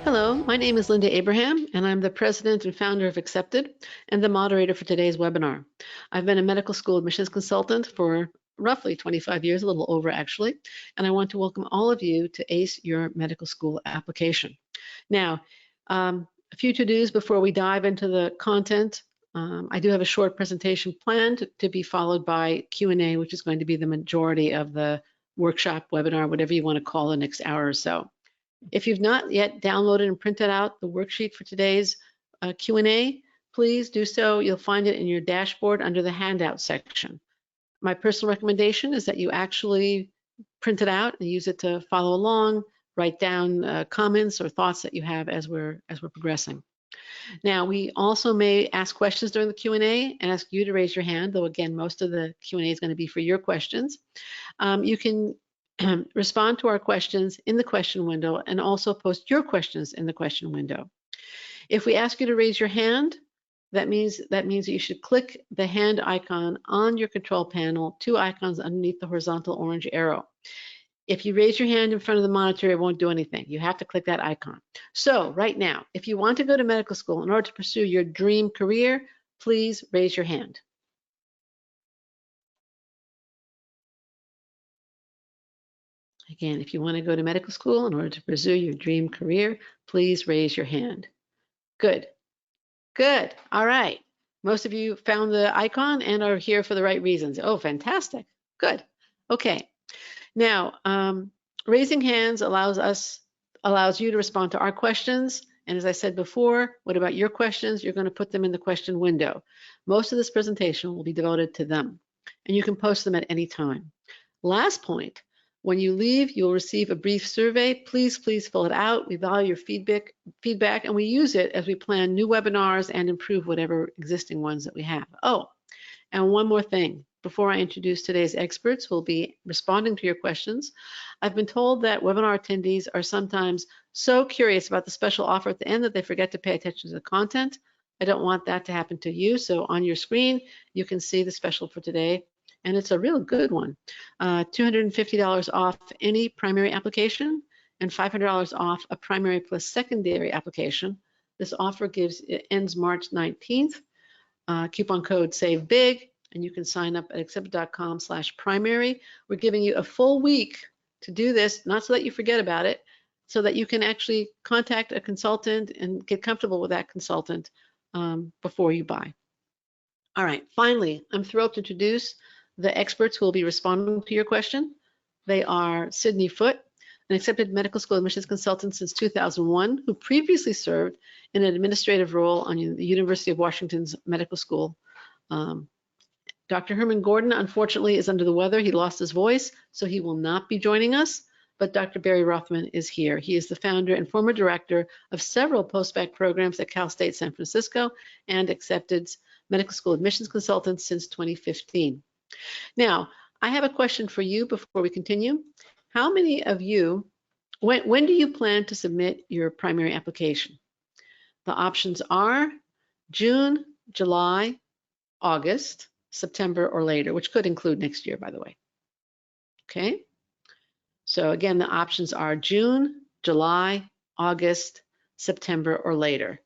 Hello, my name is Linda Abraham, and I'm the president and founder of Accepted and the moderator for today's webinar. I've been a medical school admissions consultant for roughly 25 years, a little over actually, and I want to welcome all of you to ACE Your Medical School application. Now, a few to-dos before we dive into the content. I do have a short presentation planned to be followed by Q&A, which is going to be the majority of the workshop, webinar, whatever you want to call the next hour or so. If you've not yet downloaded and printed out the worksheet for today's Q&A, please do so. You'll find it in your dashboard under the handout section. My personal recommendation is that you actually print it out and use it to follow along, write down comments or thoughts that you have as we're progressing. Now, we also may ask questions during the Q&A and ask you to raise your hand, though again, most of the Q&A is going to be for your questions. You can respond to our questions in the question window and also post your questions in the question window. If we ask you to raise your hand, that means that you should click the hand icon on your control panel, two icons underneath the horizontal orange arrow. If you raise your hand in front of the monitor, it won't do anything. You have to click that icon. So right now, if you want to go to medical school in order to pursue your dream career, please raise your hand. Again, if you want to go to medical school in order to pursue your dream career, please raise your hand. Good. Good. All right. Most of you found the icon and are here for the right reasons. Oh, fantastic. Good. Okay. Now, raising hands allows you to respond to our questions. And as I said before, what about your questions? You're going to put them in the question window. Most of this presentation will be devoted to them, and you can post them at any time. Last point. When you leave, you'll receive a brief survey. Please fill it out. We value your feedback, and we use it as we plan new webinars and improve whatever existing ones that we have. Oh, and one more thing. Before I introduce today's experts who will be responding to your questions, I've been told that webinar attendees are sometimes so curious about the special offer at the end that they forget to pay attention to the content. I don't want that to happen to you. So on your screen, you can see the special for today. And it's a real good one. $250 off any primary application and $500 off a primary plus secondary application. This offer ends March 19th. Coupon code Save Big, and you can sign up at accepted.com/primary. We're giving you a full week to do this, not so that you forget about it, so that you can actually contact a consultant and get comfortable with that consultant before you buy. All right, finally, I'm thrilled to introduce the experts who will be responding to your question. They are Cydney Foote, an accepted medical school admissions consultant since 2001, who previously served in an administrative role on the University of Washington's medical school. Dr. Herman Gordon, unfortunately, is under the weather. He lost his voice, so he will not be joining us, but Dr. Barry Rothman is here. He is the founder and former director of several Postback programs at Cal State San Francisco and Accepted's medical school admissions consultant since 2015. Now, I have a question for you before we continue. How many of you, when do you plan to submit your primary application? The options are June, July, August, September, or later, which could include next year, by the way. Okay? So again, the options are June, July, August, September, or later.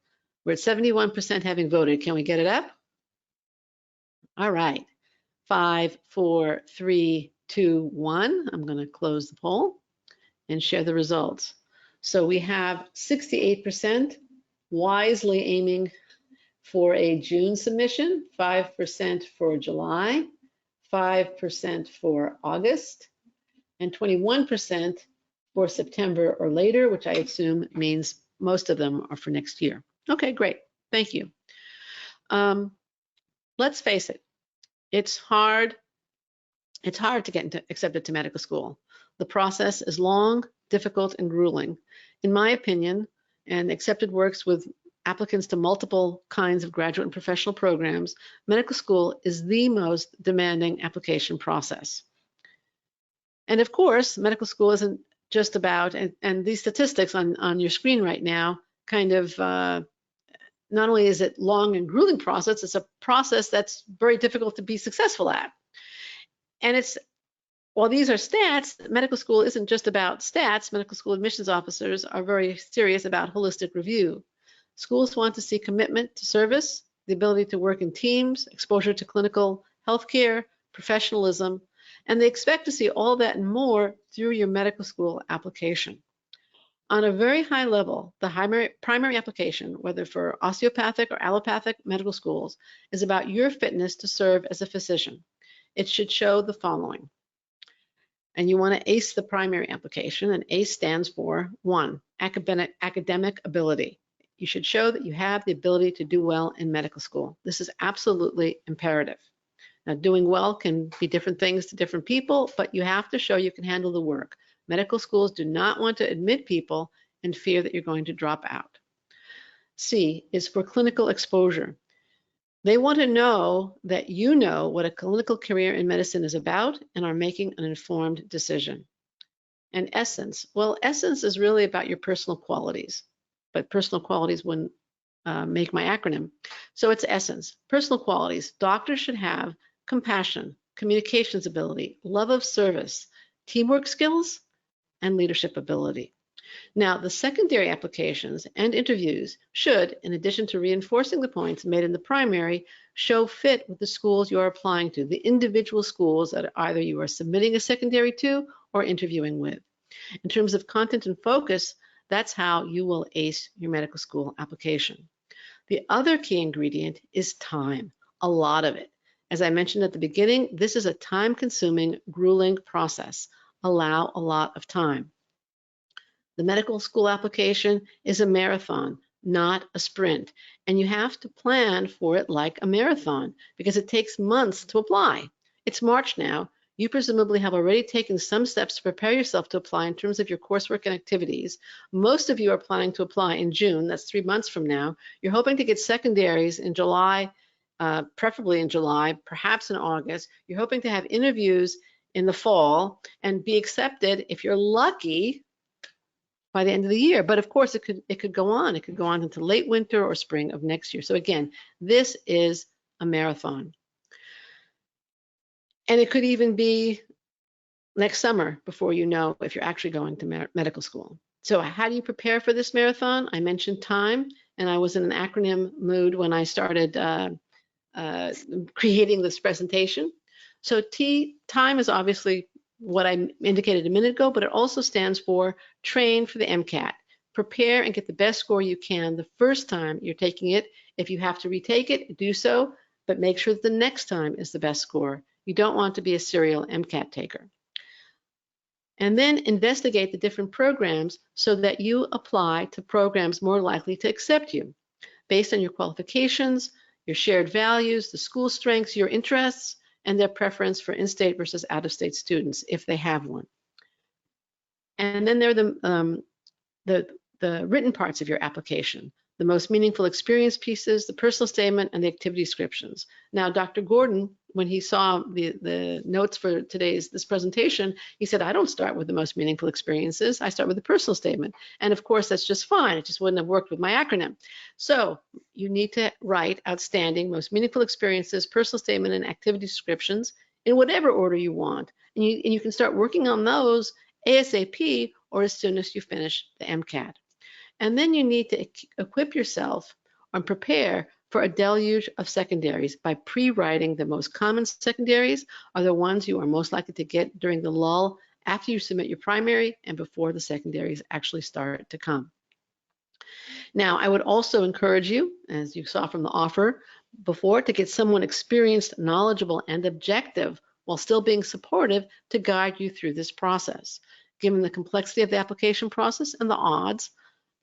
We're at 71% having voted. Can we get it up? All right. 5, 4, 3, 2, 1. I'm going to close the poll and share the results. So we have 68% wisely aiming for a June submission, 5% for July, 5% for August, and 21% for September or later, which I assume means most of them are for next year. Okay, great. Thank you. Let's face it. It's hard to get accepted to medical school. The process is long, difficult, and grueling. In my opinion, and Accepted works with applicants to multiple kinds of graduate and professional programs, medical school is the most demanding application process. And of course, medical school isn't just about, and these statistics on your screen right now kind of not only is it long and grueling process, it's a process that's very difficult to be successful at. And it's while these are stats, medical school isn't just about stats. Medical school admissions officers are very serious about holistic review. Schools want to see commitment to service, the ability to work in teams, exposure to clinical healthcare, professionalism, and they expect to see all that and more through your medical school application. On a very high level, the primary application, whether for osteopathic or allopathic medical schools, is about your fitness to serve as a physician. It should show the following. And you want to ACE the primary application, and ACE stands for 1, academic ability. You should show that you have the ability to do well in medical school. This is absolutely imperative. Now, doing well can be different things to different people, but you have to show you can handle the work. Medical schools do not want to admit people in fear that you're going to drop out. C is for clinical exposure. They want to know that you know what a clinical career in medicine is about and are making an informed decision. And essence, well, essence is really about your personal qualities, but personal qualities wouldn't make my acronym. So it's essence. Personal qualities. Doctors should have compassion, communications ability, love of service, teamwork skills, and leadership ability. Now, the secondary applications and interviews should, in addition to reinforcing the points made in the primary, show fit with the schools you are applying to, the individual schools that either you are submitting a secondary to or interviewing with. In terms of content and focus, that's how you will ace your medical school application. The other key ingredient is time, a lot of it. As I mentioned at the beginning, this is a time-consuming, grueling process. Allow a lot of time. The medical school application is a marathon, not a sprint. And you have to plan for it like a marathon because it takes months to apply. It's March now. You presumably have already taken some steps to prepare yourself to apply in terms of your coursework and activities. Most of you are planning to apply in June. That's 3 months from now. You're hoping to get secondaries in July, preferably in July, perhaps in August. You're hoping to have interviews in the fall and be accepted, if you're lucky, by the end of the year. But of course, it could go on. It could go on into late winter or spring of next year. So again, this is a marathon. And it could even be next summer before you know if you're actually going to medical school. So how do you prepare for this marathon? I mentioned time, and I was in an acronym mood when I started creating this presentation. So time is obviously what I indicated a minute ago, but it also stands for train for the MCAT. Prepare and get the best score you can the first time you're taking it. If you have to retake it, do so, but make sure that the next time is the best score. You don't want to be a serial MCAT taker. And then investigate the different programs so that you apply to programs more likely to accept you based on your qualifications, your shared values, the school strengths, your interests, and their preference for in-state versus out-of-state students, if they have one. And then there are the written parts of your application, the most meaningful experience pieces, the personal statement, and the activity descriptions. Now, Dr. Gordon, when he saw the notes for this presentation, he said, I don't start with the most meaningful experiences, I start with the personal statement. And of course, that's just fine. It just wouldn't have worked with my acronym. So you need to write outstanding, most meaningful experiences, personal statement, and activity descriptions in whatever order you want. And you can start working on those ASAP or as soon as you finish the MCAT. And then you need to equip yourself and prepare for a deluge of secondaries by pre-writing the most common secondaries are the ones you are most likely to get during the lull after you submit your primary and before the secondaries actually start to come. Now, I would also encourage you, as you saw from the offer before, to get someone experienced, knowledgeable, and objective while still being supportive to guide you through this process. Given the complexity of the application process and the odds,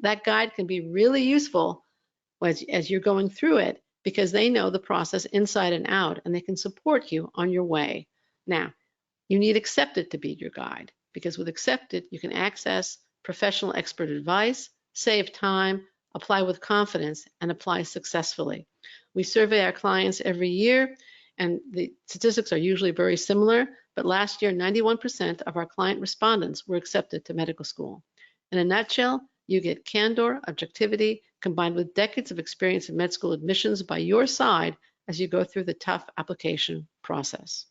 that guide can be really useful as you're going through it because they know the process inside and out and they can support you on your way. Now, you need Accepted to be your guide because with Accepted, you can access professional expert advice, save time, apply with confidence, and apply successfully. We survey our clients every year and the statistics are usually very similar, but last year, 91% of our client respondents were accepted to medical school. In a nutshell, you get candor, objectivity, combined with decades of experience in med school admissions by your side as you go through the tough application process.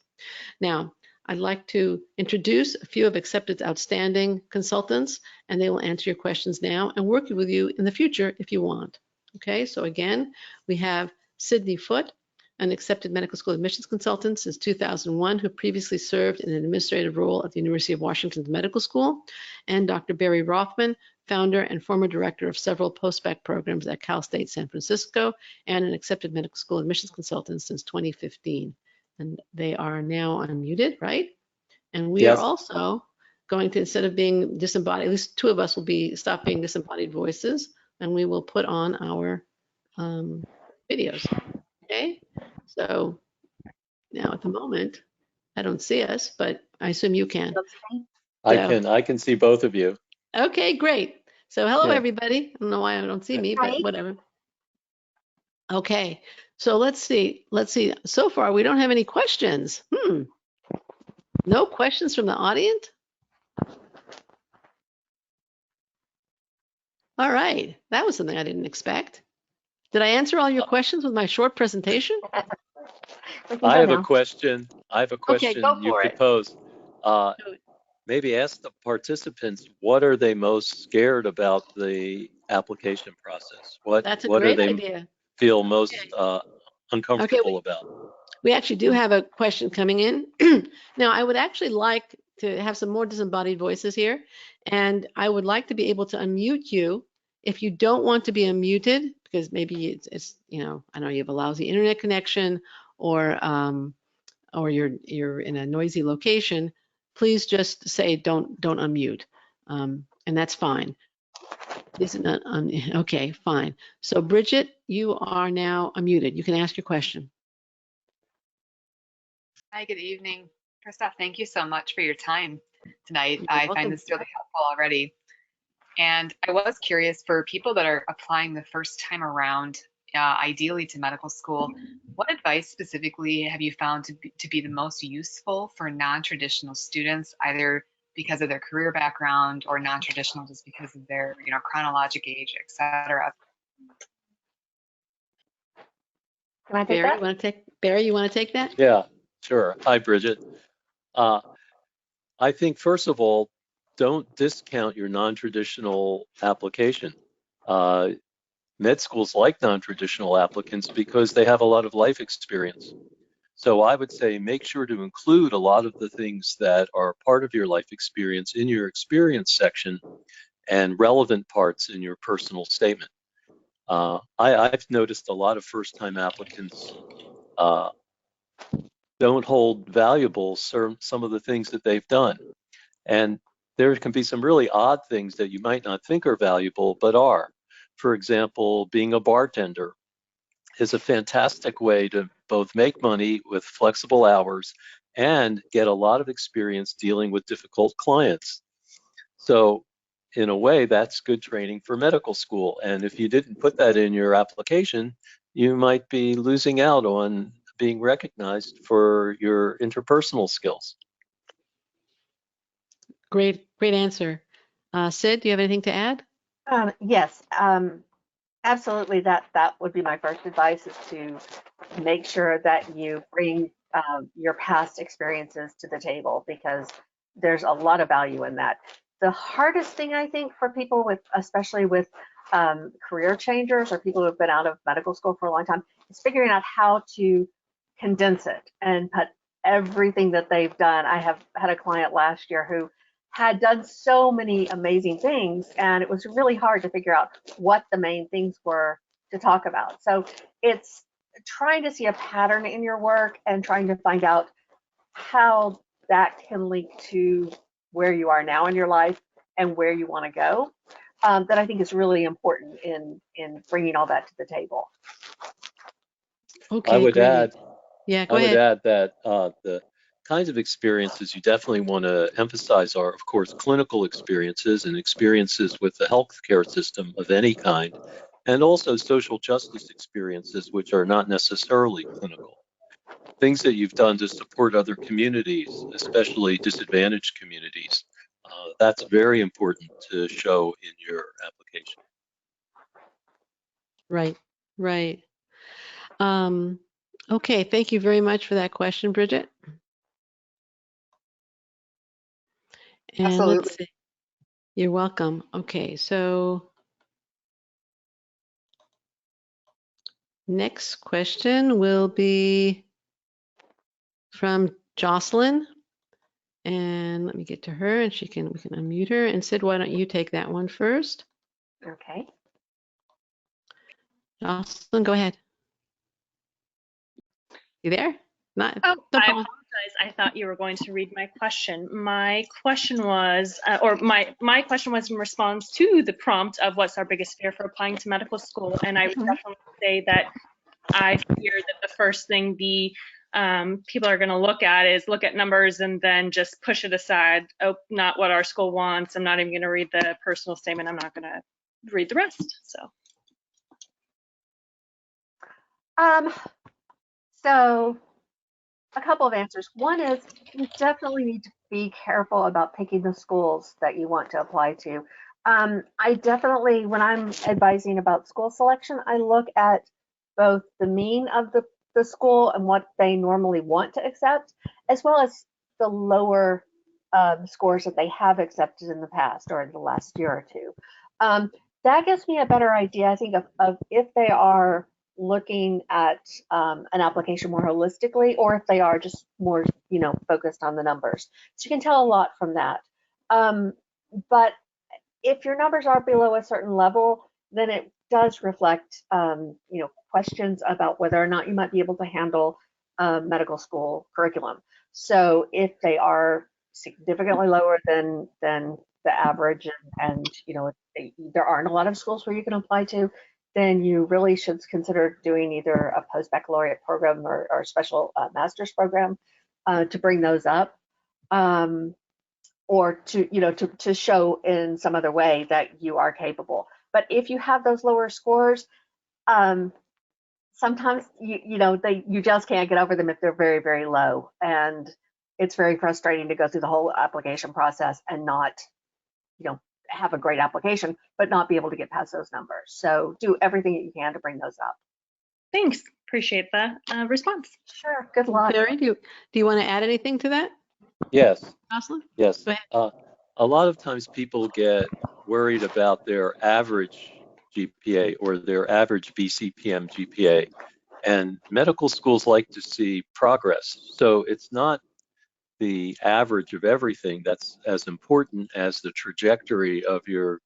Now, I'd like to introduce a few of Accepted's outstanding consultants, and they will answer your questions now and work with you in the future if you want. Okay, so again, we have Cydney Foote, an Accepted medical school admissions consultant since 2001, who previously served in an administrative role at the University of Washington's Medical School, and Dr. Barry Rothman, founder and former director of several postback programs at Cal State San Francisco, and an Accepted medical school admissions consultant since 2015. And they are now unmuted, right? And we are also going to, instead of being disembodied, at least two of us will stop being disembodied voices, and we will put on our videos. Okay, so now at the moment, I don't see us, but I assume you can. I can see both of you. Okay, great. So hello, everybody. I don't know why I don't see me, but whatever. Okay, so let's see. So far, we don't have any questions. No questions from the audience? All right, that was something I didn't expect. Did I answer all your questions with my short presentation? I have a question. Okay, go you for could it. pose. Maybe ask the participants, what are they most scared about the application process? That's a what great do they idea. feel most uncomfortable about? We actually do have a question coming in. Now, I would actually like to have some more disembodied voices here, and I would like to be able to unmute you. If you don't want to be unmuted, because maybe it's I know you have a lousy internet connection, or you're in a noisy location, please just say don't unmute, and that's fine. This is not okay, fine. So Bridget, you are now unmuted. You can ask your question. Hi, good evening. First off, thank you so much for your time tonight. You're I welcome. find this really helpful already. And I was curious, for people that are applying the first time around, ideally to medical school, what advice specifically have you found to be the most useful for non-traditional students, either because of their career background or non-traditional just because of their chronologic age, etc.? Can I take that? Barry, you want to take that? Yeah, sure. Hi, Bridget. I think, first of all, don't discount your non-traditional application. Med schools like non-traditional applicants because they have a lot of life experience. So I would say make sure to include a lot of the things that are part of your life experience in your experience section and relevant parts in your personal statement. I've noticed a lot of first-time applicants don't hold valuable some of the things that they've done. And there can be some really odd things that you might not think are valuable, but are. For example, being a bartender is a fantastic way to both make money with flexible hours and get a lot of experience dealing with difficult clients. So in a way, that's good training for medical school. And if you didn't put that in your application, you might be losing out on being recognized for your interpersonal skills. Great answer. Sid, do you have anything to add? Yes, absolutely. That would be my first advice, is to make sure that you bring your past experiences to the table, because there's a lot of value in that. The hardest thing, I think, for people especially with career changers or people who have been out of medical school for a long time, is figuring out how to condense it and put everything that they've done. I have had a client last year who had done so many amazing things, and it was really hard to figure out what the main things were to talk about. So it's trying to see a pattern in your work and trying to find out how that can link to where you are now in your life and where you want to go. That I think is really important in bringing all that to the table. Okay, I would add, yeah, go ahead. I would add that the kinds of experiences you definitely want to emphasize are, of course, clinical experiences and experiences with the healthcare system of any kind, and also social justice experiences, which are not necessarily clinical. Things that you've done to support other communities, especially disadvantaged communities. That's very important to show in your application. Right. Okay, thank you very much for that question, Bridget. And Absolutely. let's see. You're welcome. Okay, so next question will be from Jocelyn. And let me get to her and we can unmute her. And Sid, why don't you take that one first? Okay. Jocelyn, go ahead. You there? Not. Oh, No I problem. apologize. I thought you were going to read my question. My question was, my question was in response to the prompt of what's our biggest fear for applying to medical school, and I would definitely say that I fear that the first thing people are going to look at numbers and then just push it aside. Oh, not what our school wants. I'm not even going to read the personal statement. I'm not going to read the rest. So a couple of answers. One is you definitely need to be careful about picking the schools that you want to apply to. I definitely, when I'm advising about school selection, I look at both the mean of the school and what they normally want to accept, as well as the lower scores that they have accepted in the past or in the last year or two. That gives me a better idea, I think, of if they are looking at an application more holistically, or if they are just more, focused on the numbers. So you can tell a lot from that. But if your numbers are below a certain level, then it does reflect, questions about whether or not you might be able to handle medical school curriculum. So if they are significantly lower than the average, and there aren't a lot of schools where you can apply to, then you really should consider doing either a post-baccalaureate program or a special master's program to bring those up, or to show in some other way that you are capable. But if you have those lower scores, sometimes you just can't get over them if they're very, very low, and it's very frustrating to go through the whole application process and not have a great application, but not be able to get past those numbers. So do everything that you can to bring those up. Thanks. Appreciate the response. Sure. Good luck. Barry, do you want to add anything to that? Yes. Jocelyn? Yes. Go ahead. A lot of times people get worried about their average GPA or their average BCPM GPA, and medical schools like to see progress. So it's not the average of everything that's as important as the trajectory of your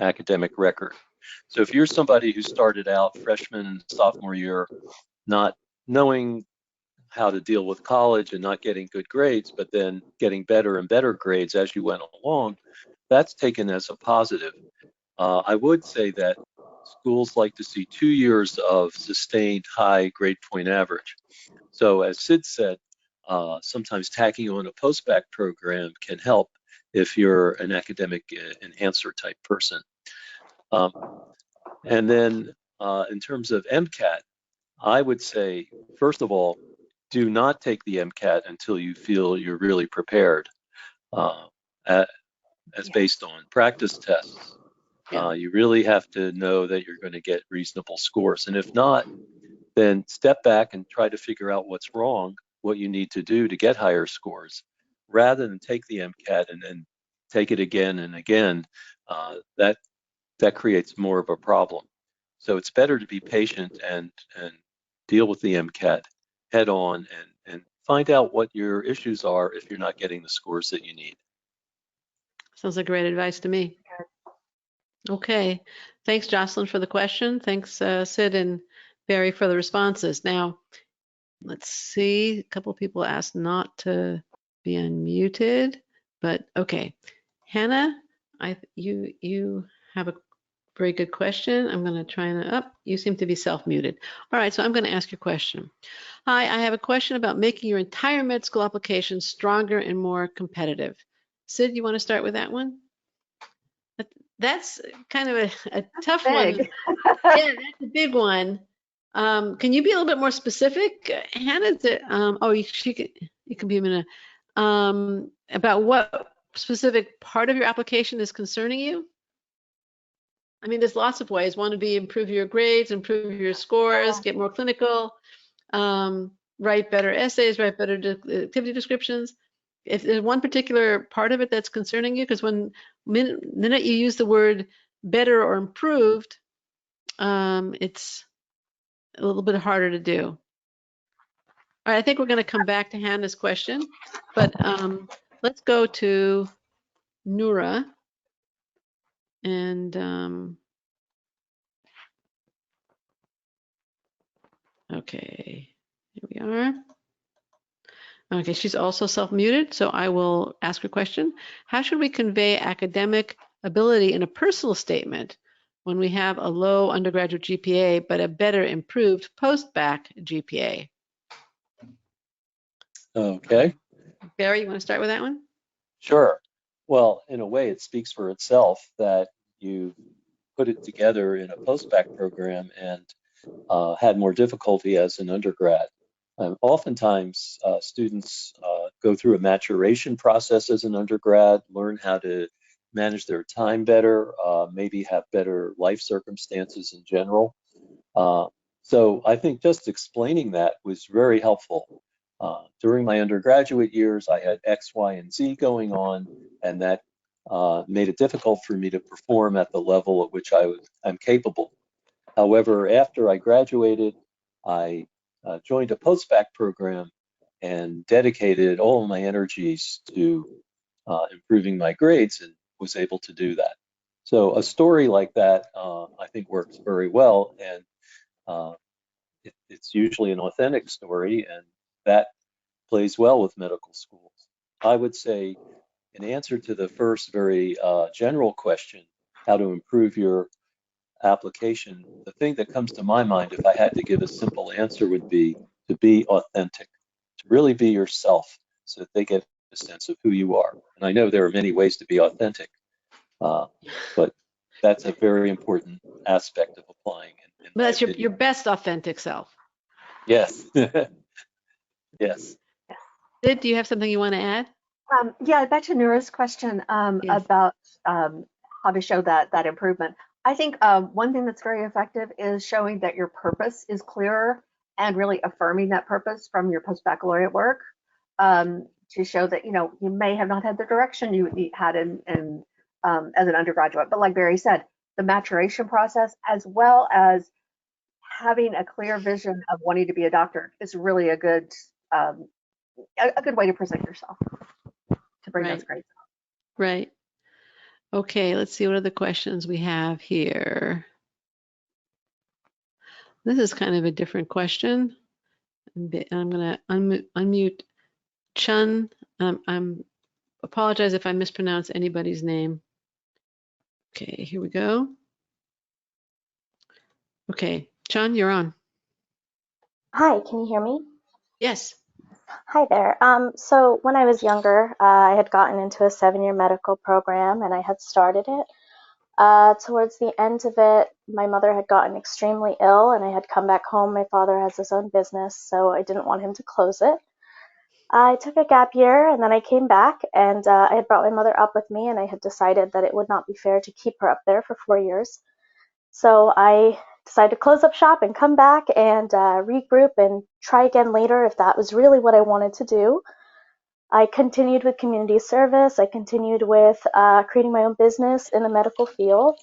academic record. So if you're somebody who started out freshman and sophomore year not knowing how to deal with college and not getting good grades, but then getting better and better grades as you went along, that's taken as a positive. I would say that schools like to see 2 years of sustained high grade point average. So as Sid said, sometimes tacking on a postback program can help if you're an academic enhancer type person. And then in terms of MCAT, I would say, first of all, do not take the MCAT until you feel you're really prepared, as based on practice tests. You really have to know that you're going to get reasonable scores. And if not, then step back and try to figure out what's wrong, what you need to do to get higher scores, rather than take the MCAT and then take it again and again. That creates more of a problem. So it's better to be patient and deal with the MCAT head on and find out what your issues are if you're not getting the scores that you need. Sounds like great advice to me. Okay. Thanks, Jocelyn, for the question. Thanks, Sid and Barry, for the responses. Now, let's see. A couple of people asked not to be unmuted, but okay. Hannah, you have a very good question. I'm going to try and you seem to be self-muted. All right, so I'm going to ask your question. Hi, I have a question about making your entire med school application stronger and more competitive. Sid, you want to start with that one? That's kind of a tough one. Yeah, that's a big one. Can you be a little bit more specific, Hannah? You can be a minute. About what specific part of your application is concerning you? I mean, there's lots of ways. One would be improve your grades, improve your scores, get more clinical, write better essays, write better activity descriptions. if there's one particular part of it that's concerning you, because when minute you use the word better or improved, it's a little bit harder to do. All right, I think we're going to come back to Hannah's question, but let's go to Nura. And okay, here we are. Okay, she's also self-muted, so I will ask her question. How should we convey academic ability in a personal statement when we have a low undergraduate GPA but a better improved post-bac GPA? Okay, Barry, you want to start with that one? sure. Well, in a way, it speaks for itself that you put it together in a post-bac program and had more difficulty as an undergrad. Oftentimes, students go through a maturation process as an undergrad, learn how to manage their time better, maybe have better life circumstances in general. So I think just explaining that was very helpful. During my undergraduate years, I had X, Y, and Z going on, and that made it difficult for me to perform at the level at which I'm capable. However, after I graduated, I joined a post-bac program and dedicated all of my energies to improving my grades and was able to do that. So a story like that, I think, works very well, and it's usually an authentic story, and that plays well with medical schools. I would say, in answer to the first very general question, how to improve your application, the thing that comes to my mind, if I had to give a simple answer, would be to be authentic, to really be yourself so that they get a sense of who you are. And I know there are many ways to be authentic, but that's a very important aspect of applying. But that's your best authentic self. Yes. Yes. Sid, do you have something you want to add? Yeah, back to Nura's question Yes. about how to show that improvement. I think one thing that's very effective is showing that your purpose is clearer and really affirming that purpose from your post-baccalaureate work to show that, you know, you may have not had the direction you had in as an undergraduate, but like Barry said, the maturation process as well as having a clear vision of wanting to be a doctor is really a good way to present yourself to bring those grades up. Right. Okay, let's see what other questions we have here. This is kind of a different question. I'm going to unmute Chun. I'm apologize if I mispronounce anybody's name. Okay, here we go. Okay, Chun, you're on. Hi, can you hear me? Yes. Hi there. So when I was younger, I had gotten into a 7-year medical program and I had started it. Towards the end of it, my mother had gotten extremely ill and I had come back home. My father has his own business, so I didn't want him to close it. I took a gap year and then I came back and I had brought my mother up with me and I had decided that it would not be fair to keep her up there for 4 years. So I decided to close up shop and come back and regroup and try again later if that was really what I wanted to do. I continued with community service. I continued with creating my own business in the medical field.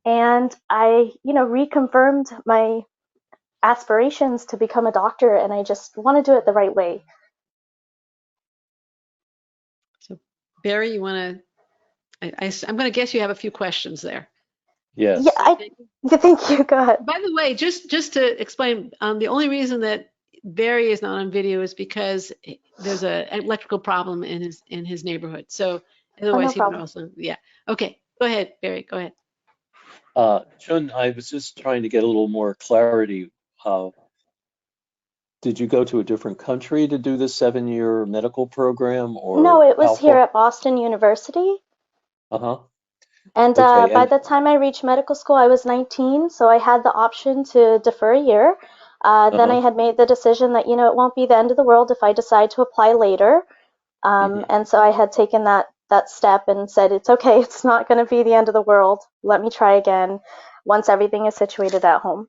And I, reconfirmed my aspirations to become a doctor, and I just want to do it the right way. So Barry, you want to, I'm going to guess you have a few questions there. Yes. Yeah, thank you. Go ahead. By the way, just to explain, the only reason that Barry is not on video is because there's an electrical problem in his neighborhood. So otherwise he would also, yeah. Okay, go ahead, Barry, go ahead. Chun, I was just trying to get a little more clarity. Did you go to a different country to do this 7-year medical program, or no? It was here at Boston University. Uh-huh. And okay, by the time I reached medical school, I was 19, so I had the option to defer a year. Then I had made the decision that, it won't be the end of the world if I decide to apply later. And so I had taken that step and said, it's okay, it's not going to be the end of the world. Let me try again once everything is situated at home.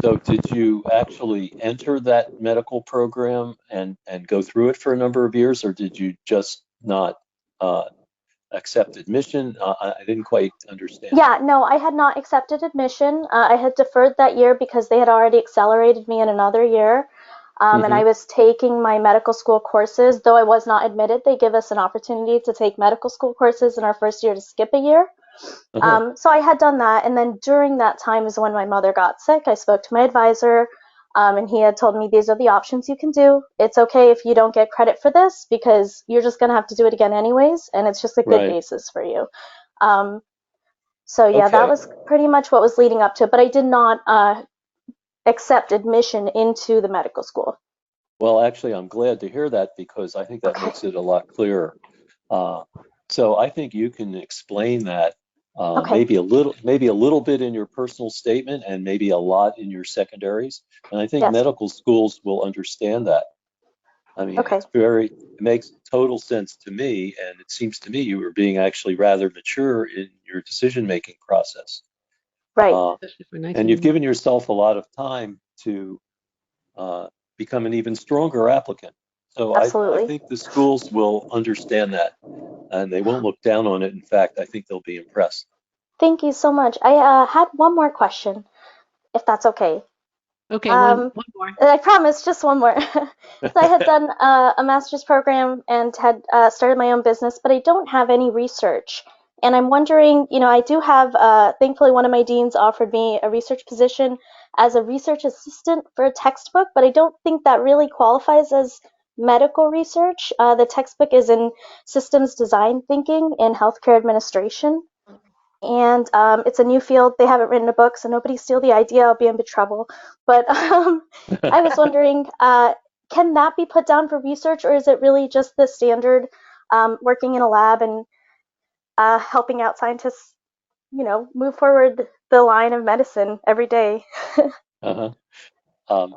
So did you actually enter that medical program and go through it for a number of years, or did you just not accept admission? I didn't quite understand that. Yeah, no, I had not accepted admission. I had deferred that year because they had already accelerated me in another year. And Hmm. I was taking my medical school courses. Though I was not admitted, they give us an opportunity to take medical school courses in our first year to skip a year. Uh-huh. So I had done that. And then during that time is when my mother got sick. I spoke to my advisor, and he had told me these are the options you can do. It's okay if you don't get credit for this because you're just going to have to do it again anyways. And it's just a good Right. basis for you. Um, so yeah, that Okay. was pretty much what was leading up to it. But I did not accept admission into the medical school. Well, actually, I'm glad to hear that because I think that Okay. makes it a lot clearer. Uh, so I think you can explain that Okay. maybe a little bit in your personal statement and maybe a lot in your secondaries. And I think Yes. medical schools will understand that. I mean, Okay. it makes total sense to me, and it seems to me you were being actually rather mature in your decision-making process. Right. Uh, Especially for and you've 19. given yourself a lot of time to become an even stronger applicant. So I Absolutely. think the schools will understand that and they won't look down on it. In fact, I think they'll be impressed. Thank you so much. I had one more question, if that's okay. Okay, Um, one more. I promise, just one more. So I had done a master's program and had started my own business, but I don't have any research. And I'm wondering, I do have, thankfully, one of my deans offered me a research position as a research assistant for a textbook, but I don't think that really qualifies as medical research. The textbook is in systems design thinking in healthcare administration. And it's a new field. They haven't written a book, so nobody steal the idea. I'll be in big trouble. But I was wondering, can that be put down for research, or is it really just the standard working in a lab and helping out scientists, move forward the line of medicine every day? Uh-huh. Um,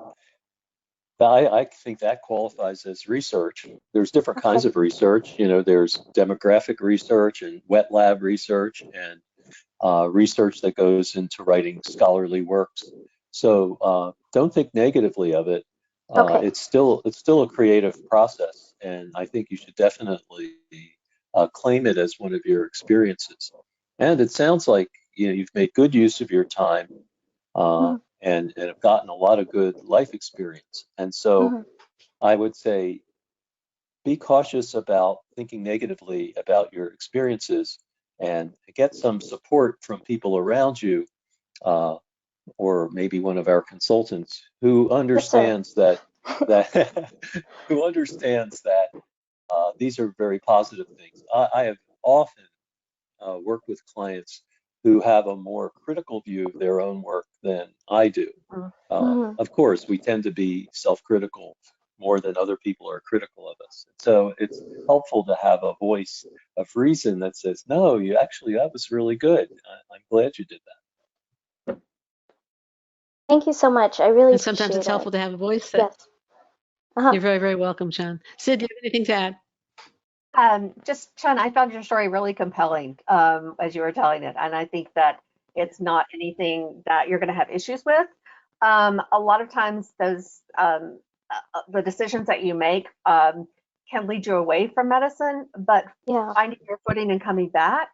I think that qualifies as research. There's different kinds Okay. of research. There's demographic research and wet lab research and research that goes into writing scholarly works. So don't think negatively of it. Okay. It's still a creative process, and I think you should definitely claim it as one of your experiences. And it sounds like you've made good use of your time Hmm. and have gotten a lot of good life experience. And so Hmm. I would say be cautious about thinking negatively about your experiences and get some support from people around you, uh, or maybe one of our consultants who Yes, sir. understands that who understands that these are very positive things. I have often worked with clients who have a more critical view of their own work than I do. Hmm. Of course, we tend to be self-critical more than other people are critical of us. So it's helpful to have a voice of reason that says, no, that was really good. I'm glad you did Thank you so much. I really And sometimes appreciate it's it. helpful to have a voice that Yes. Uh-huh. you're very, very welcome, Sean. Sid, do you have anything to add? Just Sean, I found your story really compelling as you were telling it, and I think that it's not anything that you're going to have issues with. A lot of times, those the decisions that you make can lead you away from medicine, but Yeah. finding your footing and coming back,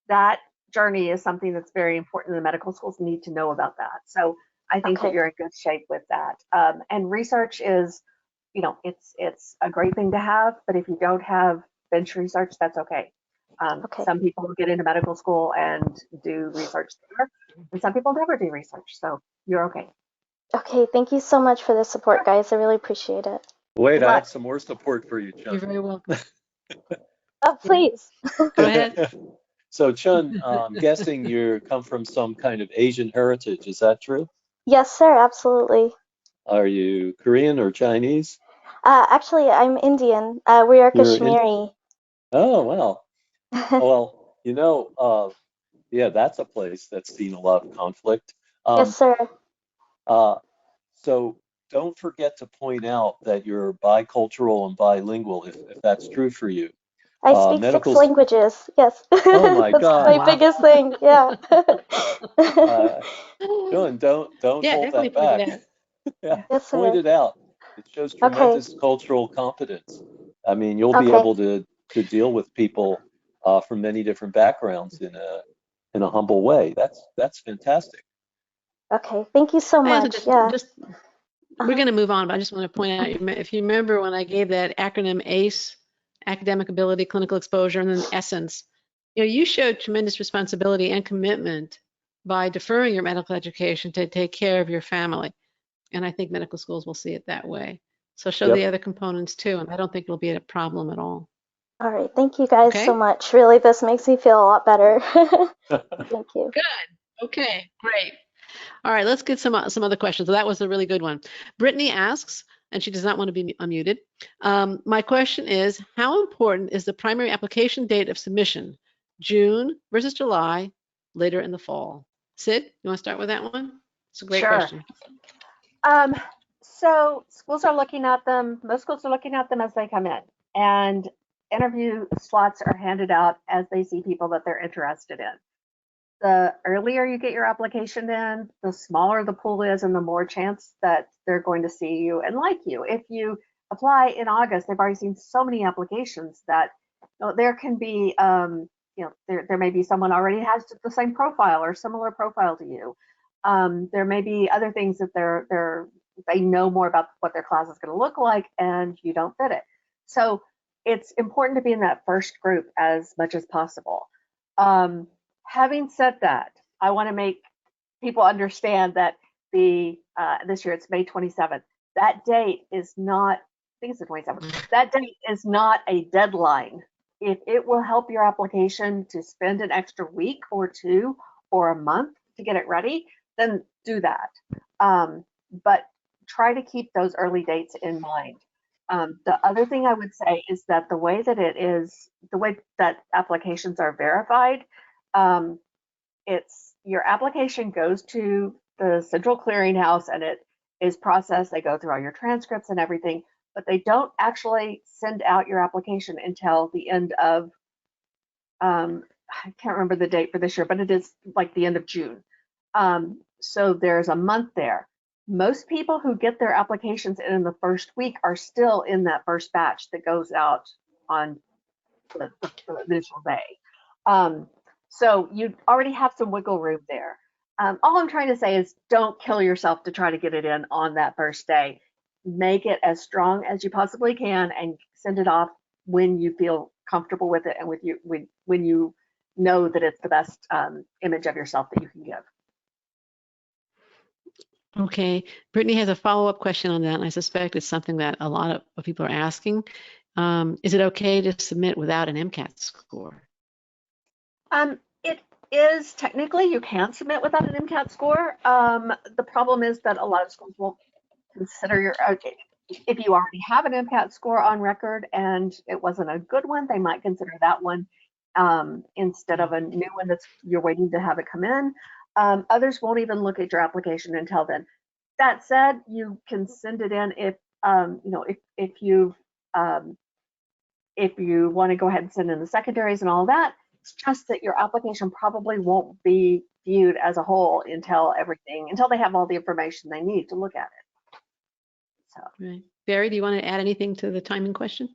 that journey is something that's very important. The medical schools need to know about that. So I think that Okay. you're in good shape with that. And research is, it's a great thing to have, but if you don't have bench research, that's okay. Okay. Some people get into medical school and do research there, and some people never do research. So you're okay. Okay. Thank you so much for the support, Sure. guys. I really appreciate it. that. Wait, Good I luck. have some more support for you, You're Chun. very welcome. Oh, please. Go ahead. So, Chun, I'm guessing you come from some kind of Asian heritage. Is that true? Yes, sir. Absolutely. Are you Korean or Chinese? Actually, I'm Indian. We are You're in. Kashmiri. Oh, wow. Well, yeah, that's a place that's seen a lot of conflict. Yes, Um, sir. uh, so don't forget to point out that you're bicultural and bilingual if that's true for you. I speak medical 6 languages. Yes. Oh my That's God. my Wow. biggest thing. Yeah. Dylan, don't Yeah, hold definitely that point back. it out. Yeah, Yes, point sir. it out. It shows Okay. tremendous cultural competence. I mean, you'll be Okay. able to deal with people from many different backgrounds in a humble way. That's fantastic. Okay. Thank you so I also much. Yeah. we're Uh-huh. going to move on, but I just want to point out, if you remember when I gave that acronym ACE, academic ability, clinical exposure, and then essence, you showed tremendous responsibility and commitment by deferring your medical education to take care of your family. And I think medical schools will see it that way. So show the Yep. other components too, and I don't think it'll be a problem at all. All right. Thank you guys so Okay? much. Really, this makes me feel a lot better. Thank you. Good. Okay, great. All right, let's get some other questions. So that was a really good one. Brittany asks, and she does not want to be unmuted. My question is, how important is the primary application date of submission? June versus July, later in the fall? Sid, you want to start with that one? It's a great Sure. question. So schools are looking at them, most schools are looking at them as they come in, and interview slots are handed out as they see people that they're interested in. The earlier you get your application in, the smaller the pool is and the more chance that they're going to see you and like you. If you apply in August, they've already seen so many applications that there can be, there may be someone already has the same profile or similar profile to you. There may be other things that they know more about what their class is going to look like and you don't fit it. So it's important to be in that first group as much as possible. Having said that, I want to make people understand that this year it's May 27th. That date is not, I think it's the 27th. That date is not a deadline. If it will help your application to spend an extra week or two or a month to get it ready, then do that. But try to keep those early dates in mind. The other thing I would say is that the way that applications are verified, it's your application goes to the central clearinghouse and it is processed. They go through all your transcripts and everything, but they don't actually send out your application until the end of, I can't remember the date for this year, but it is like the end of June. So there's a month there. Most people who get their applications in the first week are still in that first batch that goes out on the initial day. So you already have some wiggle room there. All I'm trying to say is don't kill yourself to try to get it in on that first day. Make it as strong as you possibly can and send it off when you feel comfortable with it and when you know that it's the best image of yourself that you can give. Okay, Brittany has a follow-up question on that, and I suspect it's something that a lot of people are asking. Is it okay to submit without an MCAT score? It is technically you can submit without an MCAT score. The problem is that a lot of schools will consider your, if you already have an MCAT score on record and it wasn't a good one, they might consider that one instead of a new one that's you're waiting to have it come in. Others won't even look at your application until then. That said, you can send it in if you want to go ahead and send in the secondaries and all that. It's just that your application probably won't be viewed as a whole until they have all the information they need to look at it. So. Right. Barry, do you want to add anything to the timing question?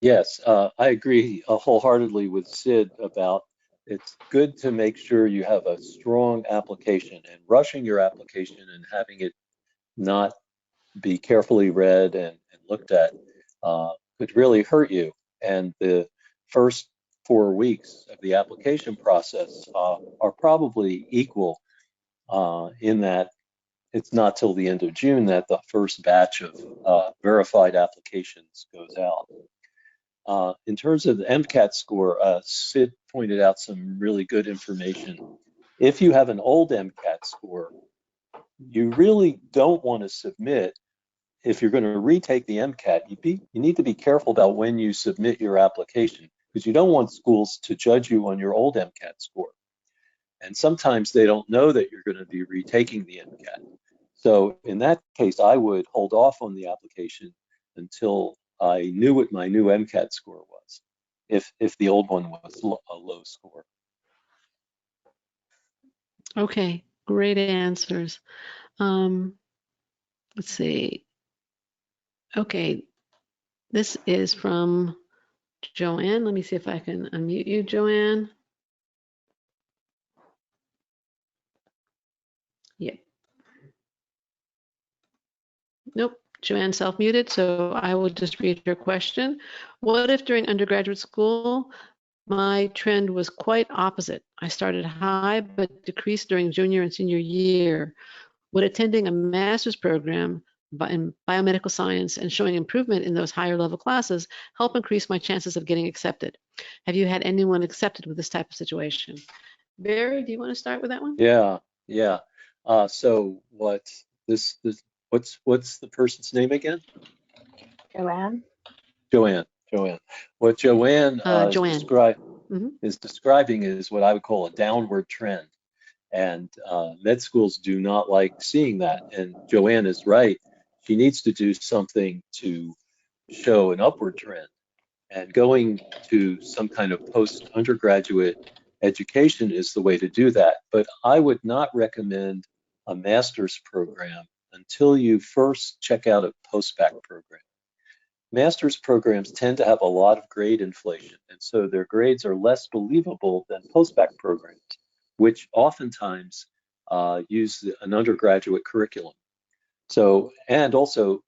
Yes, I agree wholeheartedly with Sid about it's good to make sure you have a strong application, and rushing your application and having it not be carefully read and looked at could really hurt you. And the first 4 weeks of the application process are probably equal in that it's not till the end of June that the first batch of verified applications goes out. In terms of the MCAT score, Sid pointed out some really good information. If you have an old MCAT score, you really don't want to submit. If you're going to retake the MCAT, you need to be careful about when you submit your application, because you don't want schools to judge you on your old MCAT score. And sometimes they don't know that you're going to be retaking the MCAT. So in that case, I would hold off on the application until I knew what my new MCAT score was. if the old one was a low score. Okay, great answers. Let's see. Okay, this is from Joanne. Let me see if I can unmute you, Joanne. Yep. Nope, Joanne self-muted, so I will just read her question. What if during undergraduate school, my trend was quite opposite? I started high, but decreased during junior and senior year. Would attending a master's program in biomedical science and showing improvement in those higher level classes help increase my chances of getting accepted? Have you had anyone accepted with this type of situation? Barry, do you want to start with that one? Yeah. So what's the person's name again? Joanne? Joanne. What Joanne, Joanne. is describing is what I would call a downward trend. And med schools do not like seeing that. And Joanne is right. She needs to do something to show an upward trend. And going to some kind of post-undergraduate education is the way to do that. But I would not recommend a master's program until you first check out a postback program. Master's programs tend to have a lot of grade inflation, and so their grades are less believable than postback programs, which oftentimes use an undergraduate curriculum. So, and also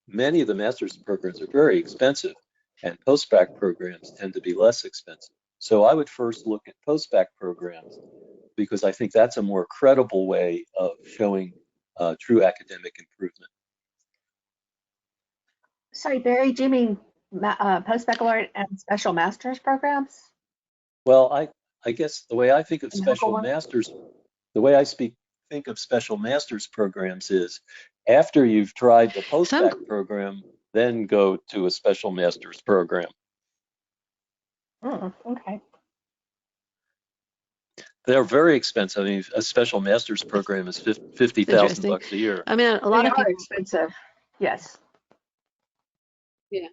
many of the master's programs are very expensive, and postback programs tend to be less expensive. So I would first look at postback programs because I think that's a more credible way of showing true academic improvement. Sorry, Barry, do you mean post-baccalaureate and special master's programs? Well, I guess the way I think of Medical special one? masters, the way I think of special master's programs is after you've tried the postback program, then go to a special master's program. Okay. They're very expensive. I mean, a special master's program is $50,000 a year. I mean, a lot They of are people. expensive. Yes. Yeah.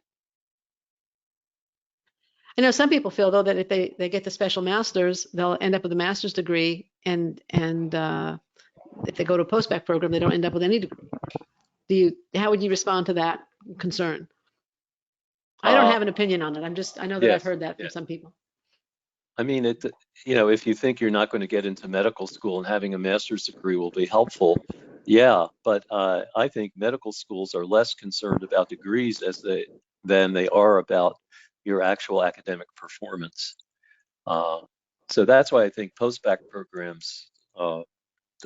I know some people feel though that if they get the special masters, they'll end up with a master's degree, and if they go to a postbac program, they don't end up with any degree. How would you respond to that concern? I don't have an opinion on it. I know that I've heard that from some people. I mean, if you think you're not going to get into medical school and having a master's degree will be helpful, yeah, but I think medical schools are less concerned about degrees than they are about your actual academic performance. So that's why I think postbac programs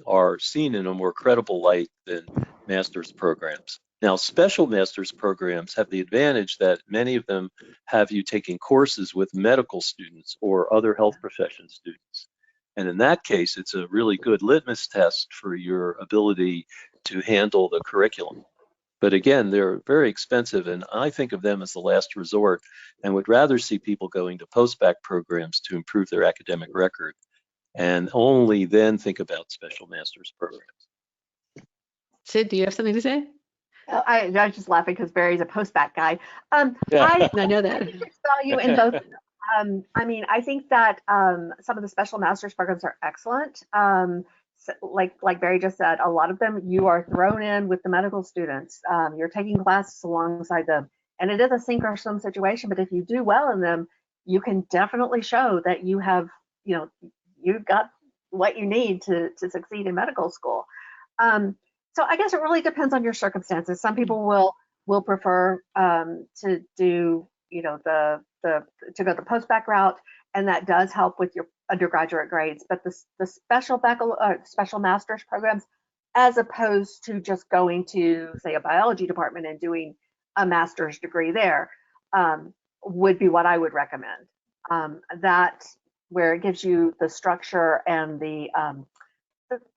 are seen in a more credible light than master's programs. Now, special master's programs have the advantage that many of them have you taking courses with medical students or other health profession students. And in that case, it's a really good litmus test for your ability to handle the curriculum. But again, they're very expensive, and I think of them as the last resort and would rather see people going to postbac programs to improve their academic record and only then think about special master's programs. Sid, do you have something to say? I was just laughing because Barry's a postback guy. I know that. Value in both. I mean, I think that some of the special master's programs are excellent. So like Barry just said, a lot of them you are thrown in with the medical students. You're taking classes alongside them, and it is a sink or swim situation. But if you do well in them, you can definitely show that you have, you've got what you need to succeed in medical school. So I guess it really depends on your circumstances. Some people will prefer to do, to go the postbac route, and that does help with your undergraduate grades. But the special master's programs, as opposed to just going to, say, a biology department and doing a master's degree there, would be what I would recommend. That where it gives you the structure and the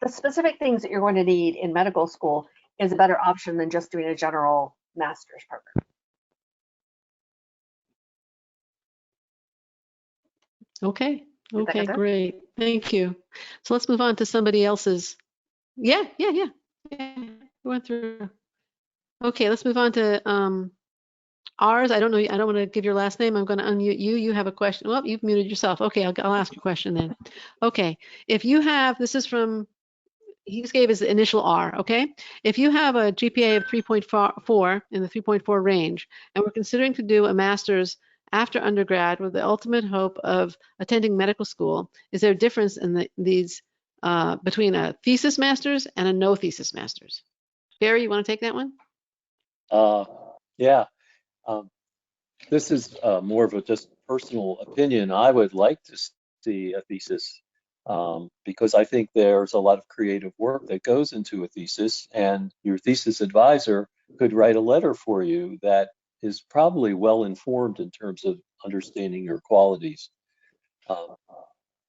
specific things that you're going to need in medical school is a better option than just doing a general master's program. Okay, great. Thank you. So let's move on to somebody else's. Yeah. We went through. Okay, let's move on to ours, I don't know, I don't want to give your last name. I'm going to unmute you. You have a question. Well, you've muted yourself. Okay, I'll ask your question then. Okay, if you have, this is from, he just gave his initial R, okay? If you have a GPA of 3.4 in the 3.4 range, and we're considering to do a master's after undergrad with the ultimate hope of attending medical school, is there a difference in these between a thesis master's and a no thesis master's? Barry, you want to take that one? Yeah. This is more of a just personal opinion. I would like to see a thesis because I think there's a lot of creative work that goes into a thesis, and your thesis advisor could write a letter for you that is probably well informed in terms of understanding your qualities.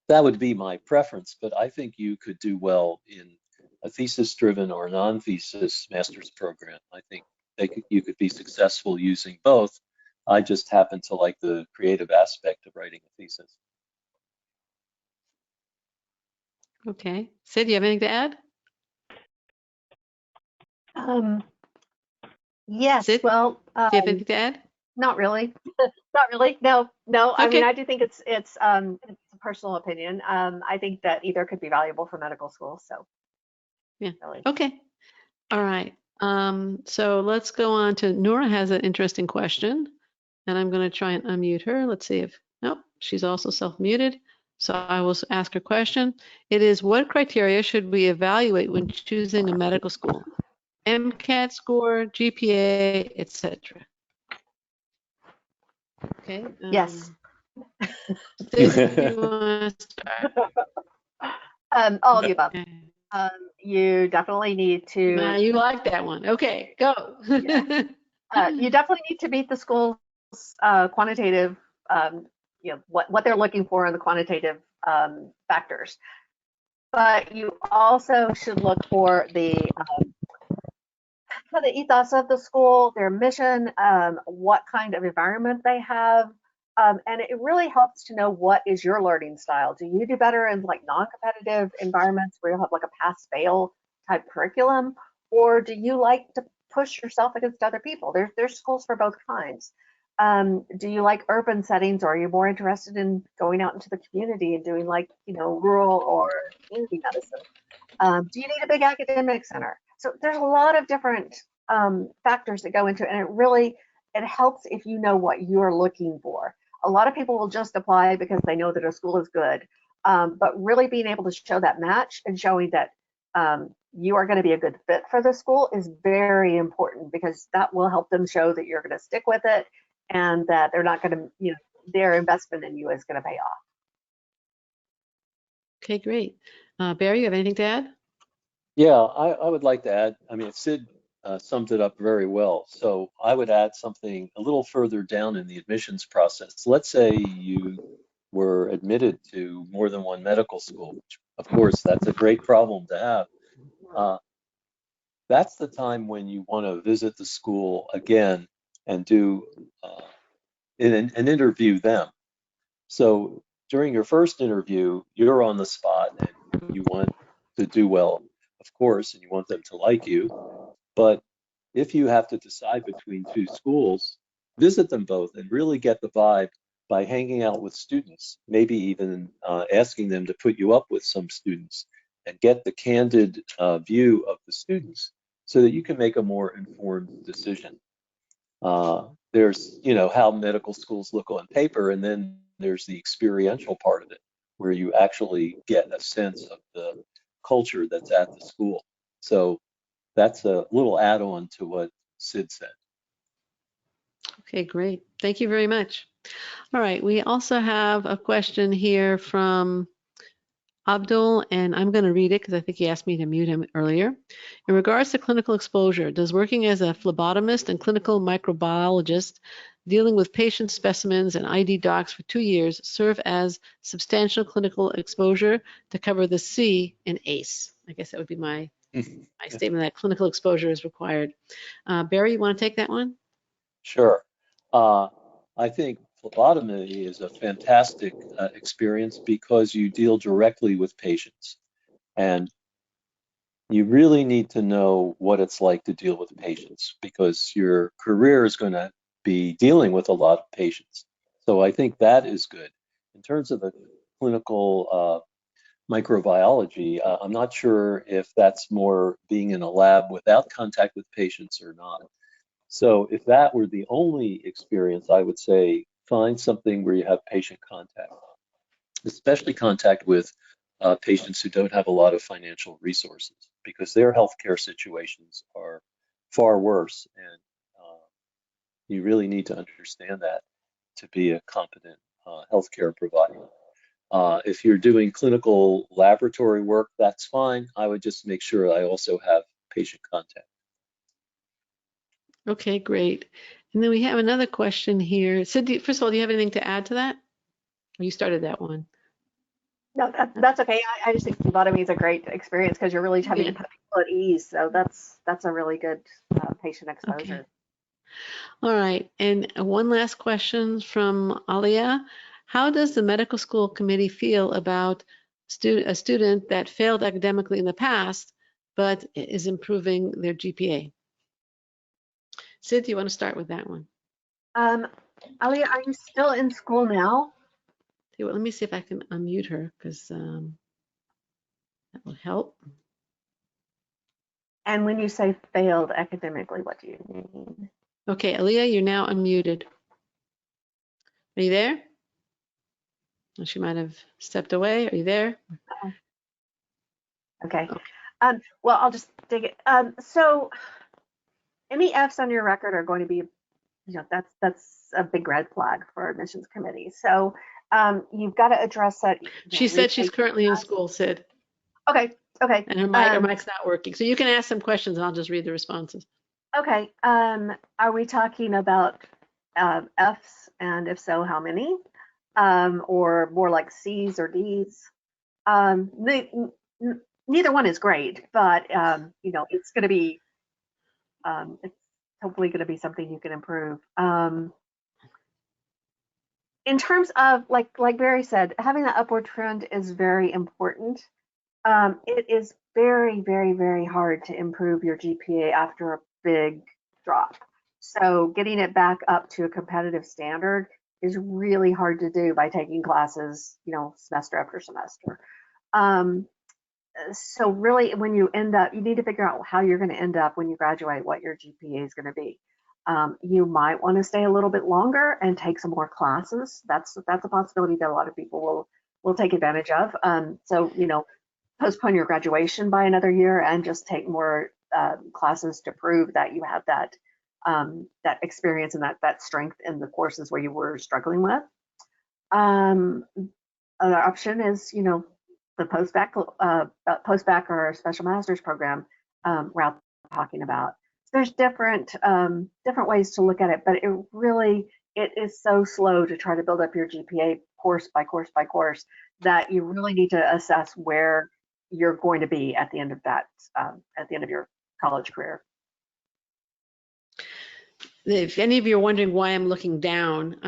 That would be my preference, but I think you could do well in a thesis-driven or non-thesis master's program. I think you could be successful using both. I just happen to like the creative aspect of writing a thesis. Okay. Sid, do you have anything to add? Yes, Sid, well, do you have anything to add? not really. Not really. No. I mean, Okay. I do think it's a personal opinion. I think that either could be valuable for medical school. So Yeah. really. Okay. All right. So let's go on to Nora has an interesting question, and I'm going to try and unmute her. Let's see if, nope, she's also self-muted. So I will ask her question. It is, what criteria should we evaluate when choosing a medical school? MCAT score, GPA, etc. Okay. Yes. Sid, you want to start? All of the above. Okay. You definitely need to. You like that one. Okay, go. Yeah. You definitely need to meet the school's quantitative, what they're looking for in the quantitative factors. But you also should look for the ethos of the school, their mission, what kind of environment they have. And it really helps to know what is your learning style. Do you do better in like non-competitive environments where you have like a pass-fail type curriculum? Or do you like to push yourself against other people? There's schools for both kinds. Do you like urban settings, or are you more interested in going out into the community and doing like, rural or community medicine? Do you need a big academic center? So there's a lot of different factors that go into it, and it helps if you know what you're looking for. A lot of people will just apply because they know that a school is good, but really being able to show that match and showing that you are going to be a good fit for the school is very important, because that will help them show that you're going to stick with it and that they're not going to, their investment in you is going to pay off. Okay, great. Barry, you have anything to add? Yeah, I would like to add, I mean, Sid summed it up very well. So I would add something a little further down in the admissions process. Let's say you were admitted to more than one medical school, which of course, that's a great problem to have. That's the time when you want to visit the school again and do and interview them. So during your first interview, you're on the spot and you want to do well, of course, and you want them to like you. But if you have to decide between two schools, visit them both and really get the vibe by hanging out with students, maybe even asking them to put you up with some students and get the candid view of the students so that you can make a more informed decision. There's, how medical schools look on paper, and then there's the experiential part of it, where you actually get a sense of the culture that's at the school. So that's a little add-on to what Sid said. Okay, great. Thank you very much. All right, we also have a question here from Abdul, and I'm going to read it because I think he asked me to mute him earlier. In regards to clinical exposure, does working as a phlebotomist and clinical microbiologist dealing with patient specimens and ID docs for 2 years serve as substantial clinical exposure to cover the C in ACE? I guess that would be my statement, that clinical exposure is required. Barry, you want to take that one? Sure. I think phlebotomy is a fantastic experience because you deal directly with patients, and you really need to know what it's like to deal with patients, because your career is going to be dealing with a lot of patients. So I think that is good. In terms of the clinical microbiology, I'm not sure if that's more being in a lab without contact with patients or not. So if that were the only experience, I would say find something where you have patient contact, especially contact with patients who don't have a lot of financial resources, because their healthcare situations are far worse, and you really need to understand that to be a competent healthcare provider. If you're doing clinical laboratory work, that's fine. I would just make sure I also have patient contact. Okay, great. And then we have another question here. Sid, first of all, do you have anything to add to that? Or you started that one? No, that's okay. I just think phlebotomy is a great experience because you're really having to put people at ease. So that's a really good patient exposure. Okay. All right. And one last question from Alia. How does the medical school committee feel about a student that failed academically in the past, but is improving their GPA? Sid, do you want to start with that one? Alia, are you still in school now? Okay, well, let me see if I can unmute her, because that will help. And when you say failed academically, what do you mean? Okay, Aaliyah, you're now unmuted. Are you there? Well, she might have stepped away. Are you there? Okay. Well, I'll just dig it. So any Fs on your record are going to be, that's a big red flag for admissions committee. So you've got to address that. She said she's currently in school, Sid. Okay. Okay. And her mic's not working. So you can ask some questions and I'll just read the responses. Okay. Are we talking about Fs, and if so, how many? Or more like Cs or Ds? Neither one is great, but it's going to be, it's hopefully going to be something you can improve. In terms of, like Barry said, having that upward trend is very important. It is very, very, very hard to improve your GPA after a big drop. So getting it back up to a competitive standard is really hard to do by taking classes, semester after semester. So really, when you end up, you need to figure out how you're going to end up when you graduate, what your GPA is going to be. You might want to stay a little bit longer and take some more classes. That's a possibility that a lot of people will take advantage of. So postpone your graduation by another year and just take more classes to prove that you have that experience and that strength in the courses where you were struggling with. Other option is, the postback or special master's program route we're talking about. So there's different ways to look at it, but it is so slow to try to build up your GPA course by course by course that you really need to assess where you're going to be at the end of that, at the end of your college career. If any of you are wondering why I'm looking down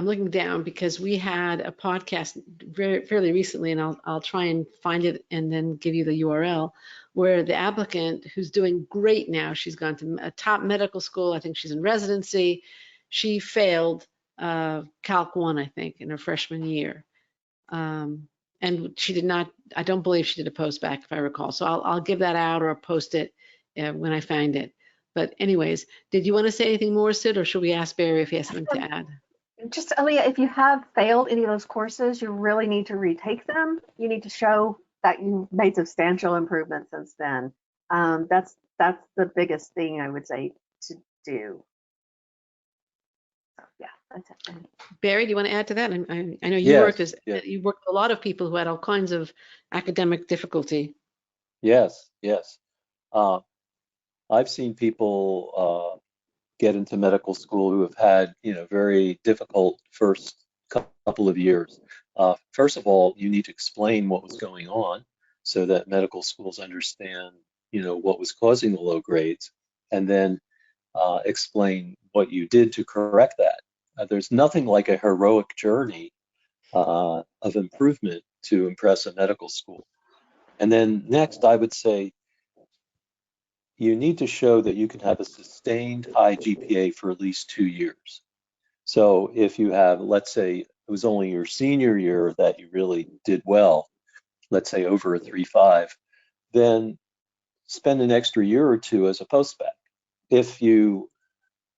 because we had a podcast fairly recently, and I'll try and find it and then give you the URL, where the applicant, who's doing great now, she's gone to a top medical school, I think she's in residency, she failed Calc 1, I think, in her freshman year. And she did not, I don't believe she did a postback, if I recall. So I'll give that out or post it when I find it. But anyways, did you want to say anything more, Sid, or should we ask Barry if he has something to add? Just, Aaliyah, if you have failed any of those courses, you really need to retake them. You need to show that you made substantial improvements since then. That's the biggest thing I would say to do. So, yeah, that's it. Barry, do you want to add to that? I know you worked you worked with a lot of people who had all kinds of academic difficulty. Yes. I've seen people get into medical school who have had, very difficult first couple of years. First of all, you need to explain what was going on so that medical schools understand, what was causing the low grades, and then explain what you did to correct that. There's nothing like a heroic journey of improvement to impress a medical school. And then next, I would say, you need to show that you can have a sustained high GPA for at least 2 years. So if you have, let's say it was only your senior year that you really did well, let's say over a 3.5, then spend an extra year or two as a postback. If you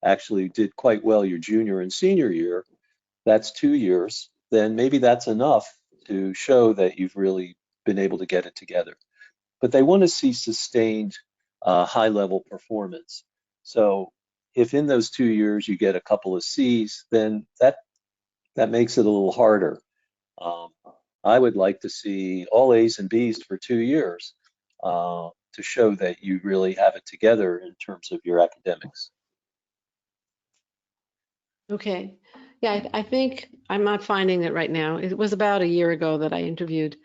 actually did quite well your junior and senior year, that's 2 years, then maybe that's enough to show that you've really been able to get it together. But they want to see sustained high-level performance. So if in those 2 years you get a couple of C's, then that makes it a little harder. I would like to see all A's and B's for 2 years to show that you really have it together in terms of your academics. Okay. Yeah, I think I'm not finding it right now. It was about a year ago that I interviewed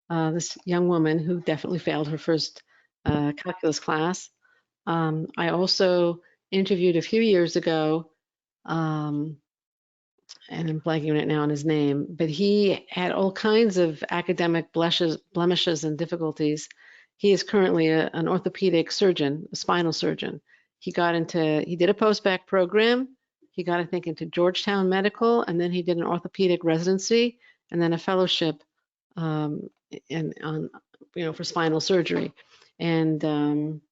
this young woman who definitely failed her first calculus class. I also interviewed a few years ago, and I'm blanking right now on his name, but he had all kinds of academic blemishes and difficulties. He is currently an orthopedic surgeon, a spinal surgeon. He did a post-bac program. He got, I think, into Georgetown Medical, and then he did an orthopedic residency, and then a fellowship for spinal surgery. And I'm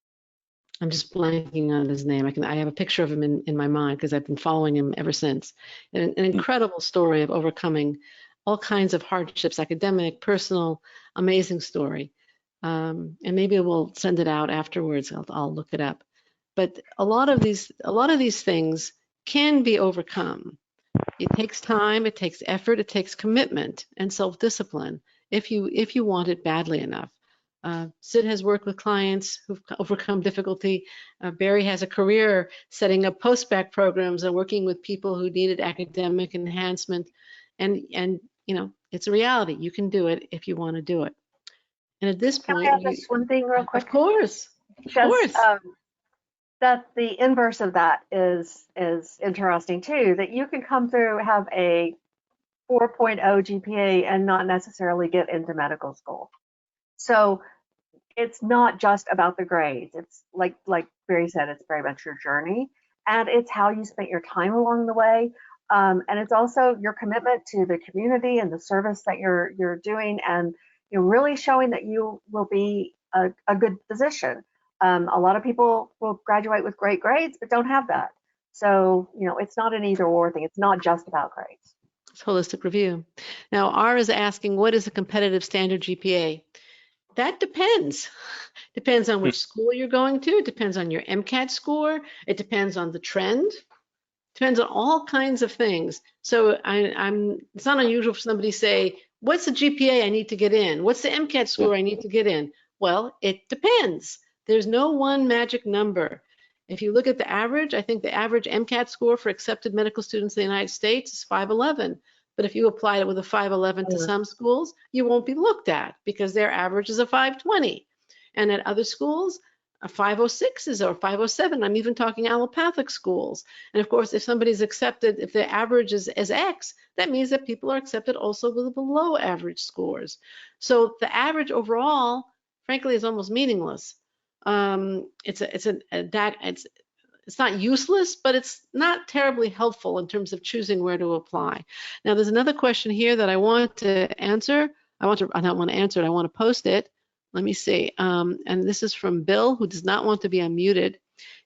just blanking on his name. I have a picture of him in my mind because I've been following him ever since. An incredible story of overcoming all kinds of hardships, academic, personal, amazing story. And maybe we'll send it out afterwards. I'll look it up. But a lot of these things can be overcome. It takes time, it takes effort, it takes commitment and self-discipline if you want it badly enough. Sid has worked with clients who've overcome difficulty. Barry has a career setting up post-bac programs and working with people who needed academic enhancement. And it's a reality. You can do it if you want to do it. And at this point, can I add just one thing real quick? Of course. That the inverse of that is interesting too, that you can come through, have a 4.0 GPA and not necessarily get into medical school. So it's not just about the grades. It's like Barry said, it's very much your journey, and it's how you spent your time along the way. And it's also your commitment to the community and the service that you're doing, and really showing that you will be a good physician. A lot of people will graduate with great grades, but don't have that. So, it's not an either or thing. It's not just about grades. It's holistic review. Now, R is asking, what is a competitive standard GPA? That depends. Depends on which school you're going to. It depends on your MCAT score. It depends on the trend. Depends on all kinds of things. So it's not unusual for somebody to say, what's the GPA I need to get in? What's the MCAT score I need to get in? Well, it depends. There's no one magic number. If you look at the average, I think the average MCAT score for accepted medical students in the United States is 511. But if you apply it with a 511 to some schools, you won't be looked at because their average is a 520. And at other schools, a 506 is or 507. I'm even talking allopathic schools. And of course, if somebody's accepted, if the average is X, that means that people are accepted also with below average scores. So the average overall, frankly, is almost meaningless. It's not useless, but it's not terribly helpful in terms of choosing where to apply. Now, there's another question here that I want to answer. I don't want to answer it. I want to post it. Let me see. And this is from Bill, who does not want to be unmuted.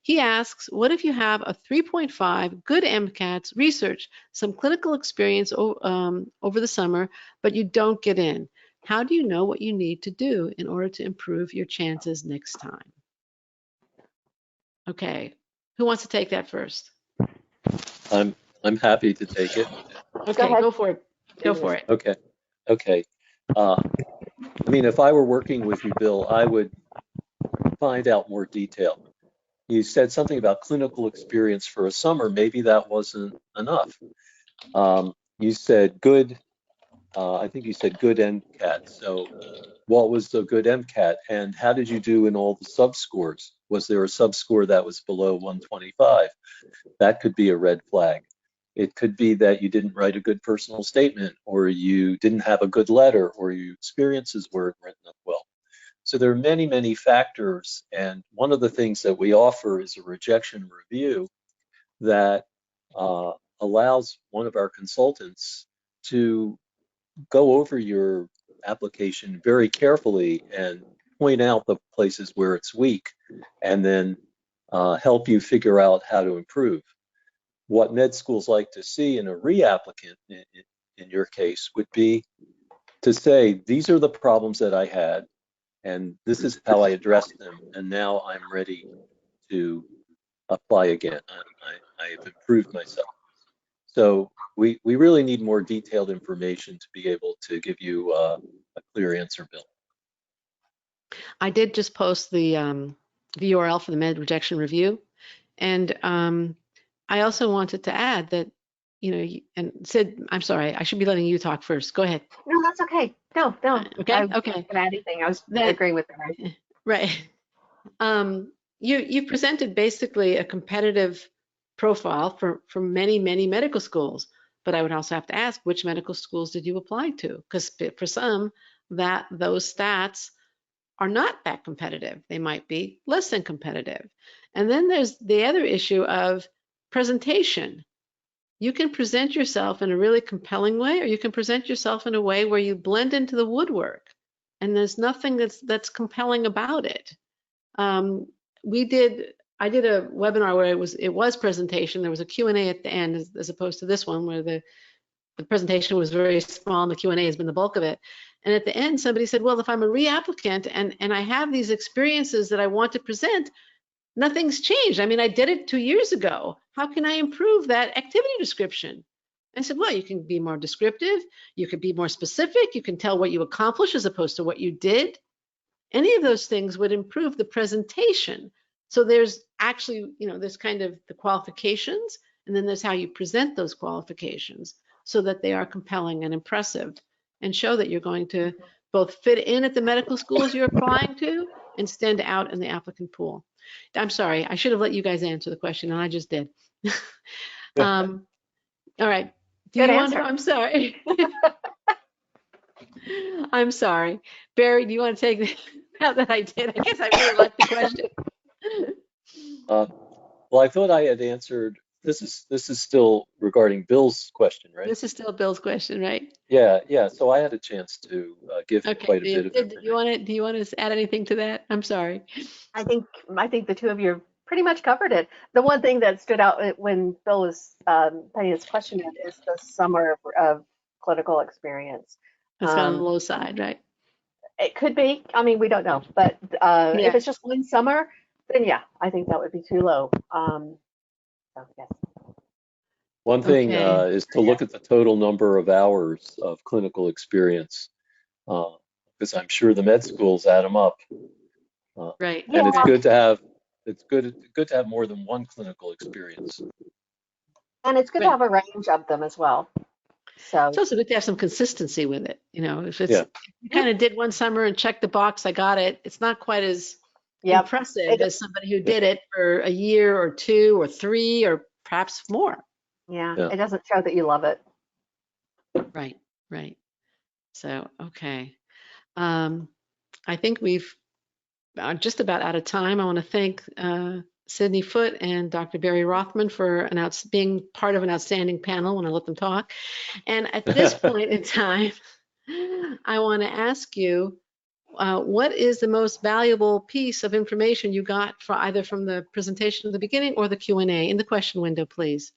He asks, what if you have a 3.5, good MCATs, research, some clinical experience over the summer, but you don't get in? How do you know what you need to do in order to improve your chances next time? Okay. Who wants to take that first? I'm happy to take it. Okay, go for it. Go for it. Okay. I mean, if I were working with you, Bill, I would find out more detail. You said something about clinical experience for a summer. Maybe that wasn't enough. You said good. I think you said good MCAT. So what was the good MCAT, and how did you do in all the subscores? Was there a subscore that was below 125? That could be a red flag. It could be that you didn't write a good personal statement, or you didn't have a good letter, or your experiences weren't written up well. So there are many, many factors, and one of the things that we offer is a rejection review that allows one of our consultants to go over your application very carefully and point out the places where it's weak, and then help you figure out how to improve. What med schools like to see in a reapplicant, in your case, would be to say, these are the problems that I had, and this is how I addressed them, and now I'm ready to apply again. I have improved myself. So we really need more detailed information to be able to give you a clear answer, Bill. I did just post the URL for the med rejection review. And I also wanted to add that, you know, and Sid, I'm sorry, I should be letting you talk first. Go ahead. No, that's okay. No. Okay. I Okay. wasn't gonna add anything. I was agreeing with her. Right. You presented basically a competitive profile for many medical schools, but I would also have to ask, which medical schools did you apply to? Because for some, those stats are not that competitive. They might be less than competitive. And then there's the other issue of presentation. You can present yourself in a really compelling way, or you can present yourself in a way where you blend into the woodwork, and there's nothing that's compelling about it. I did a webinar where it was presentation. There was a Q&A at the end, as opposed to this one where the presentation was very small and the Q&A has been the bulk of it. And at the end, somebody said, well, if I'm a reapplicant and I have these experiences that I want to present, nothing's changed. I mean, I did it 2 years ago. How can I improve that activity description? I said, well, you can be more descriptive. You could be more specific. You can tell what you accomplished as opposed to what you did. Any of those things would improve the presentation. So there's actually, you know, there's kind of the qualifications, and then there's how you present those qualifications so that they are compelling and impressive and show that you're going to both fit in at the medical schools you're applying to and stand out in the applicant pool. I'm sorry, I should have let you guys answer the question, and I just did. All right. Do Good you answer. want to? I'm sorry. I'm sorry. Barry, do you want to take this? Now that I did, I guess I really liked the question. Well, I thought I had answered. This is still regarding Bill's question, right? This is still Bill's question, right? Yeah. So I had a chance to give Okay. quite a bit of information. Do you want to add anything to that? I'm sorry. I think the two of you pretty much covered it. The one thing that stood out when Bill was putting his question in is the summer of clinical experience. It's on the low side, right? It could be. I mean, we don't know. But if it's just one summer, then yeah, I think that would be too low. So yes. One thing is to look at the total number of hours of clinical experience, because I'm sure the med schools add them up. Right. And it's good to have more than one clinical experience. And it's good to have a range of them as well. So it's also good to have some consistency with it. You know, if you kind of did one summer and checked the box, I got it. It's not quite as impressive as somebody who did it for a year or 2 or 3 or perhaps more. Yeah, it doesn't show that you love it. Right. So, okay. I think we've just about out of time. I want to thank Cydney Foote and Dr. Barry Rothman for being part of an outstanding panel when I let them talk. And at this point in time, I want to ask you, what is the most valuable piece of information you got either from the presentation at the beginning or the Q&A? In the question window, please.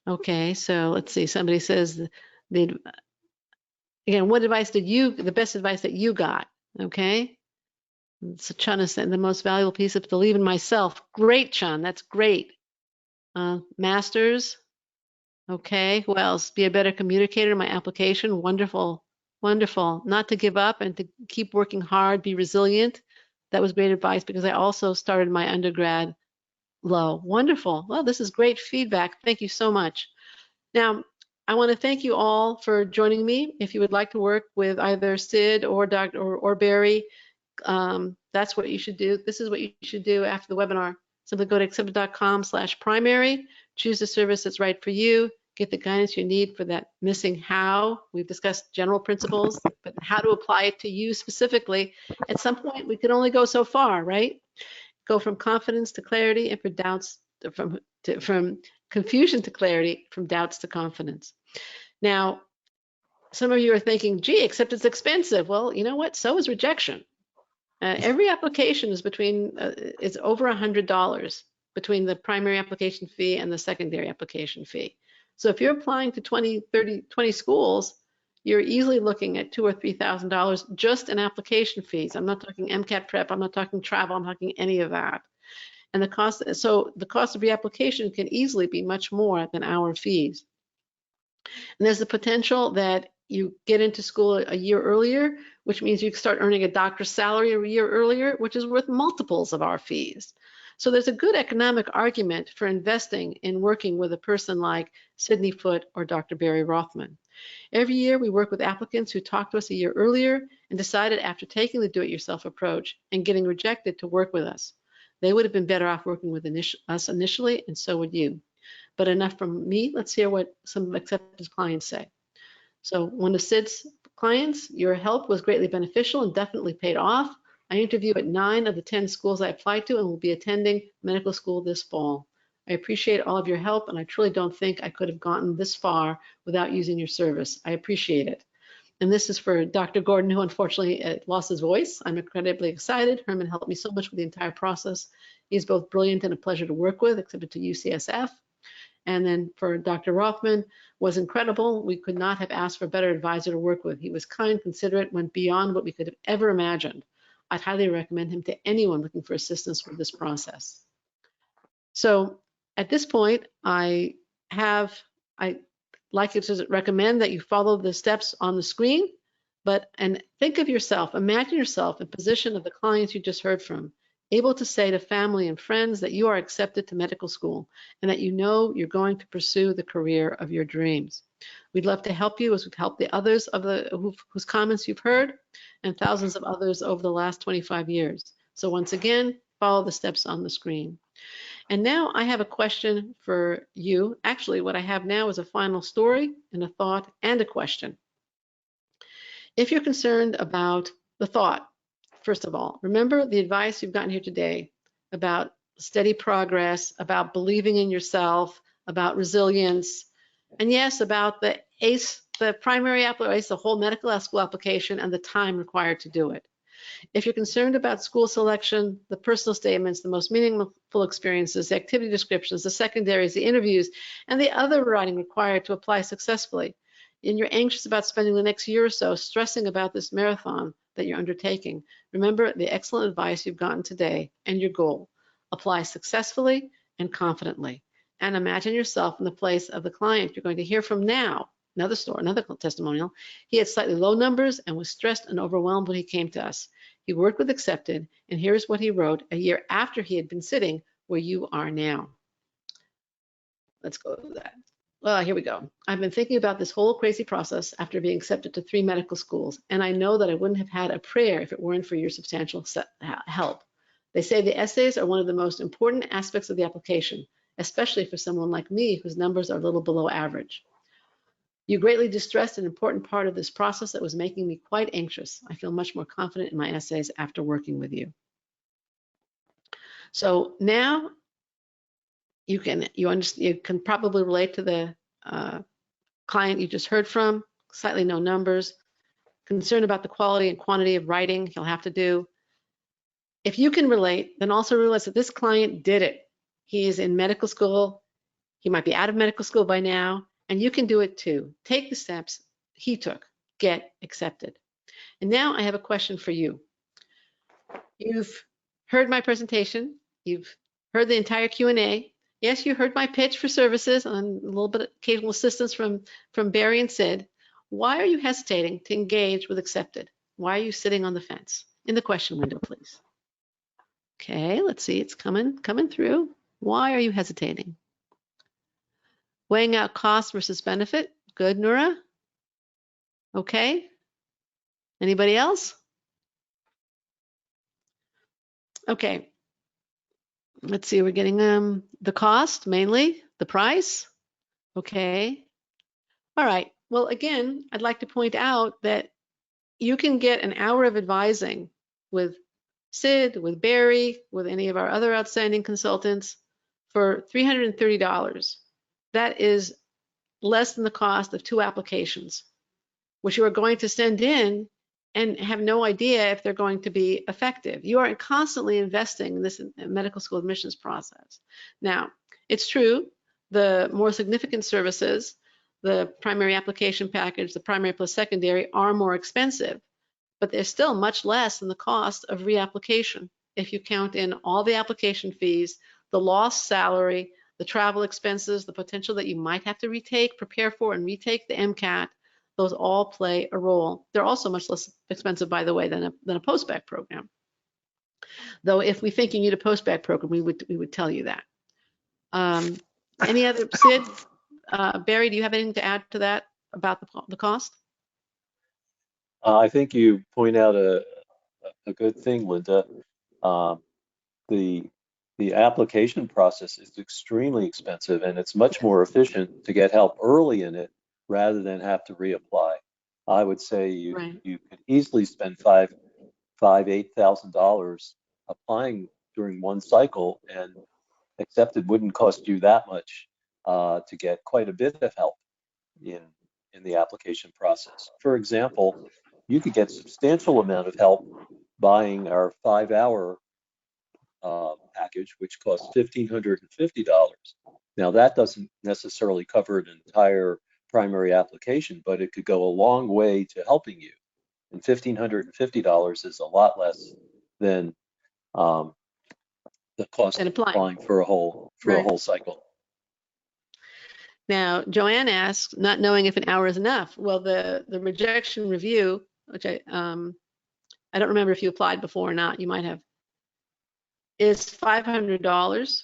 Okay, so let's see. Somebody says, again, what advice the best advice that you got? Okay. So Chun is saying the most valuable piece of believe in myself. Great, Chun. That's great. Masters. Okay. Who else? Be a better communicator in my application. Wonderful. Not to give up and to keep working hard. Be resilient. That was great advice because I also started my undergrad low. Wonderful. Well, this is great feedback. Thank you so much. Now, I want to thank you all for joining me. If you would like to work with either Sid or Dr. or Barry, that's what you should do. This is what you should do after the webinar. Simply go to accepted.com/primary, choose the service that's right for you, get the guidance you need for that missing how. We've discussed general principles, but how to apply it to you specifically. At some point, we could only go so far, right? Go from confidence to clarity, and for doubts from confusion to clarity, from doubts to confidence. Now, some of you are thinking, gee, except it's expensive. Well, you know what? So is rejection. Every application is it's over $100 between the primary application fee and the secondary application fee. So if you're applying to 20, 30, 20 schools, you're easily looking at $2,000 or $3,000 just in application fees. I'm not talking MCAT prep, I'm not talking travel, I'm not talking any of that. And the cost of reapplication can easily be much more than our fees. And there's the potential that you get into school a year earlier, which means you start earning a doctor's salary a year earlier, which is worth multiples of our fees. So there's a good economic argument for investing in working with a person like Cydney Foote or Dr. Barry Rothman. Every year we work with applicants who talked to us a year earlier and decided after taking the do-it-yourself approach and getting rejected to work with us. They would have been better off working with us initially, and so would you. But enough from me. Let's hear what some accepted clients say. So one of Sid's clients, your help was greatly beneficial and definitely paid off. I interview at 9 of the 10 schools I applied to and will be attending medical school this fall. I appreciate all of your help, and I truly don't think I could have gotten this far without using your service. I appreciate it. And this is for Dr. Gordon, who unfortunately lost his voice. I'm incredibly excited. Herman helped me so much with the entire process. He's both brilliant and a pleasure to work with, accepted to UCSF. And then for Dr. Rothman, was incredible. We could not have asked for a better advisor to work with. He was kind, considerate, went beyond what we could have ever imagined. I'd highly recommend him to anyone looking for assistance with this process. So at this point, I'd like to recommend that you follow the steps on the screen, and think of yourself, imagine yourself in position of the clients you just heard from, able to say to family and friends that you are accepted to medical school and that you know you're going to pursue the career of your dreams. We'd love to help you as we've helped the others whose comments you've heard and thousands of others over the last 25 years. So once again, follow the steps on the screen. And now I have a question for you. Actually, what I have now is a final story and a thought and a question. If you're concerned about the thought, first of all, remember the advice you've gotten here today about steady progress, about believing in yourself, about resilience, and yes, about the ACE, the primary application, the whole medical school application, and the time required to do it. If you're concerned about school selection, the personal statements, the most meaningful experiences, the activity descriptions, the secondaries, the interviews, and the other writing required to apply successfully, and you're anxious about spending the next year or so stressing about this marathon that you're undertaking, remember the excellent advice you've gotten today and your goal. Apply successfully and confidently. And imagine yourself in the place of the client you're going to hear from now. Another story, another testimonial. He had slightly low numbers and was stressed and overwhelmed when he came to us. He worked with Accepted, and here's what he wrote a year after he had been sitting where you are now. Let's go to that. Well, here we go. I've been thinking about this whole crazy process after being accepted to 3 medical schools, and I know that I wouldn't have had a prayer if it weren't for your substantial help. They say the essays are one of the most important aspects of the application, especially for someone like me whose numbers are a little below average. You greatly distressed an important part of this process that was making me quite anxious. I feel much more confident in my essays after working with you. So now you can probably relate to the client you just heard from, slightly no numbers, concerned about the quality and quantity of writing he'll have to do. If you can relate, then also realize that this client did it. He is in medical school. He might be out of medical school by now, and you can do it too. Take the steps he took. Get accepted. And now I have a question for you. You've heard my presentation. You've heard the entire Q&A. Yes, you heard my pitch for services and a little bit of occasional assistance from Barry and Sid. Why are you hesitating to engage with Accepted? Why are you sitting on the fence? In the question window, please. Okay, let's see, it's coming through. Why are you hesitating? Weighing out cost versus benefit. Good, Nura. Okay. Anybody else? Okay. Let's see, we're getting the cost mainly, the price. Okay. All right. Well, again, I'd like to point out that you can get an hour of advising with Sid, with Barry, with any of our other outstanding consultants for $330. That is less than the cost of 2 applications, which you are going to send in and have no idea if they're going to be effective. You are constantly investing in this medical school admissions process. Now, it's true, the more significant services, the primary application package, the primary plus secondary, are more expensive, but they're still much less than the cost of reapplication. If you count in all the application fees, the lost salary, the travel expenses, the potential that you might have to retake, prepare for, and retake the MCAT, those all play a role. They're also much less expensive, by the way, than a Postback program. Though if we think you need a Postback program, we would tell you that. Any other, Sid, Barry, do you have anything to add to that about the cost? I think you point out a good thing, Linda. The application process is extremely expensive, and it's much more efficient to get help early in it rather than have to reapply. I would say you could easily spend $8,000 applying during one cycle, and except it wouldn't cost you that much to get quite a bit of help in the application process. For example, you could get substantial amount of help buying our 5-hour package, which costs $1,550. Now that doesn't necessarily cover an entire primary application, but it could go a long way to helping you. And $1,550 is a lot less than the cost of applying for a whole cycle. Now, Joanne asks, not knowing if an hour is enough. Well, the rejection review, which I don't remember if you applied before or not, you might have, is $500.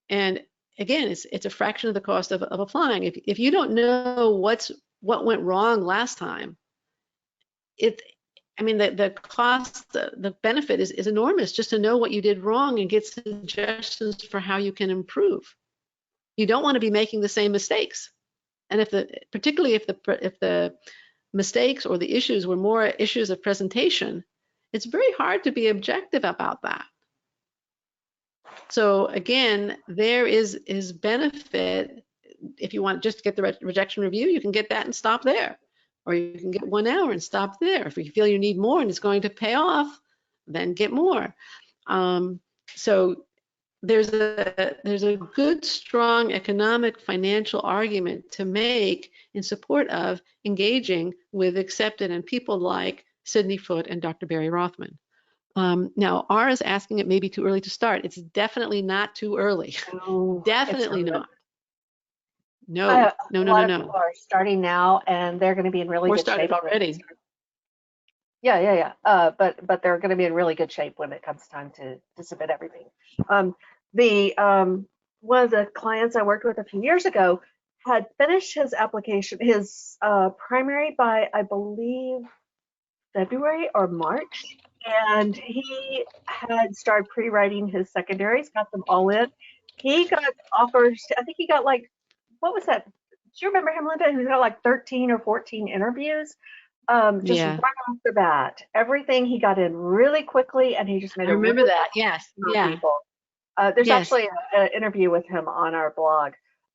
And again, it's a fraction of the cost of applying. If you don't know what went wrong last time, the cost, the benefit is enormous just to know what you did wrong and get suggestions for how you can improve. You don't want to be making the same mistakes. And particularly if the mistakes or the issues were more issues of presentation, it's very hard to be objective about that. So again, there is benefit. If you want just to get the rejection review, you can get that and stop there. Or you can get 1 hour and stop there. If you feel you need more and it's going to pay off, then get more. So there's a good, strong economic, financial argument to make in support of engaging with accepted and people like Cydney Foote and Dr. Barry Rothman. Now, R is asking it may be too early to start. It's definitely not too early. No, definitely not. No. A lot of people are starting now, and they're going to be in really good shape already. Yeah. But they're going to be in really good shape when it comes time to submit everything. One of the clients I worked with a few years ago had finished his application, his primary by, I believe, February or March, and he had started pre-writing his secondaries, got them all in. He got offers, I think he got like, what was that? Do you remember him, Linda? He got like 13 or 14 interviews. Just right off the bat. Everything he got in really quickly, and he just made I remember that. Yes. Yeah. People. There's actually an interview with him on our blog.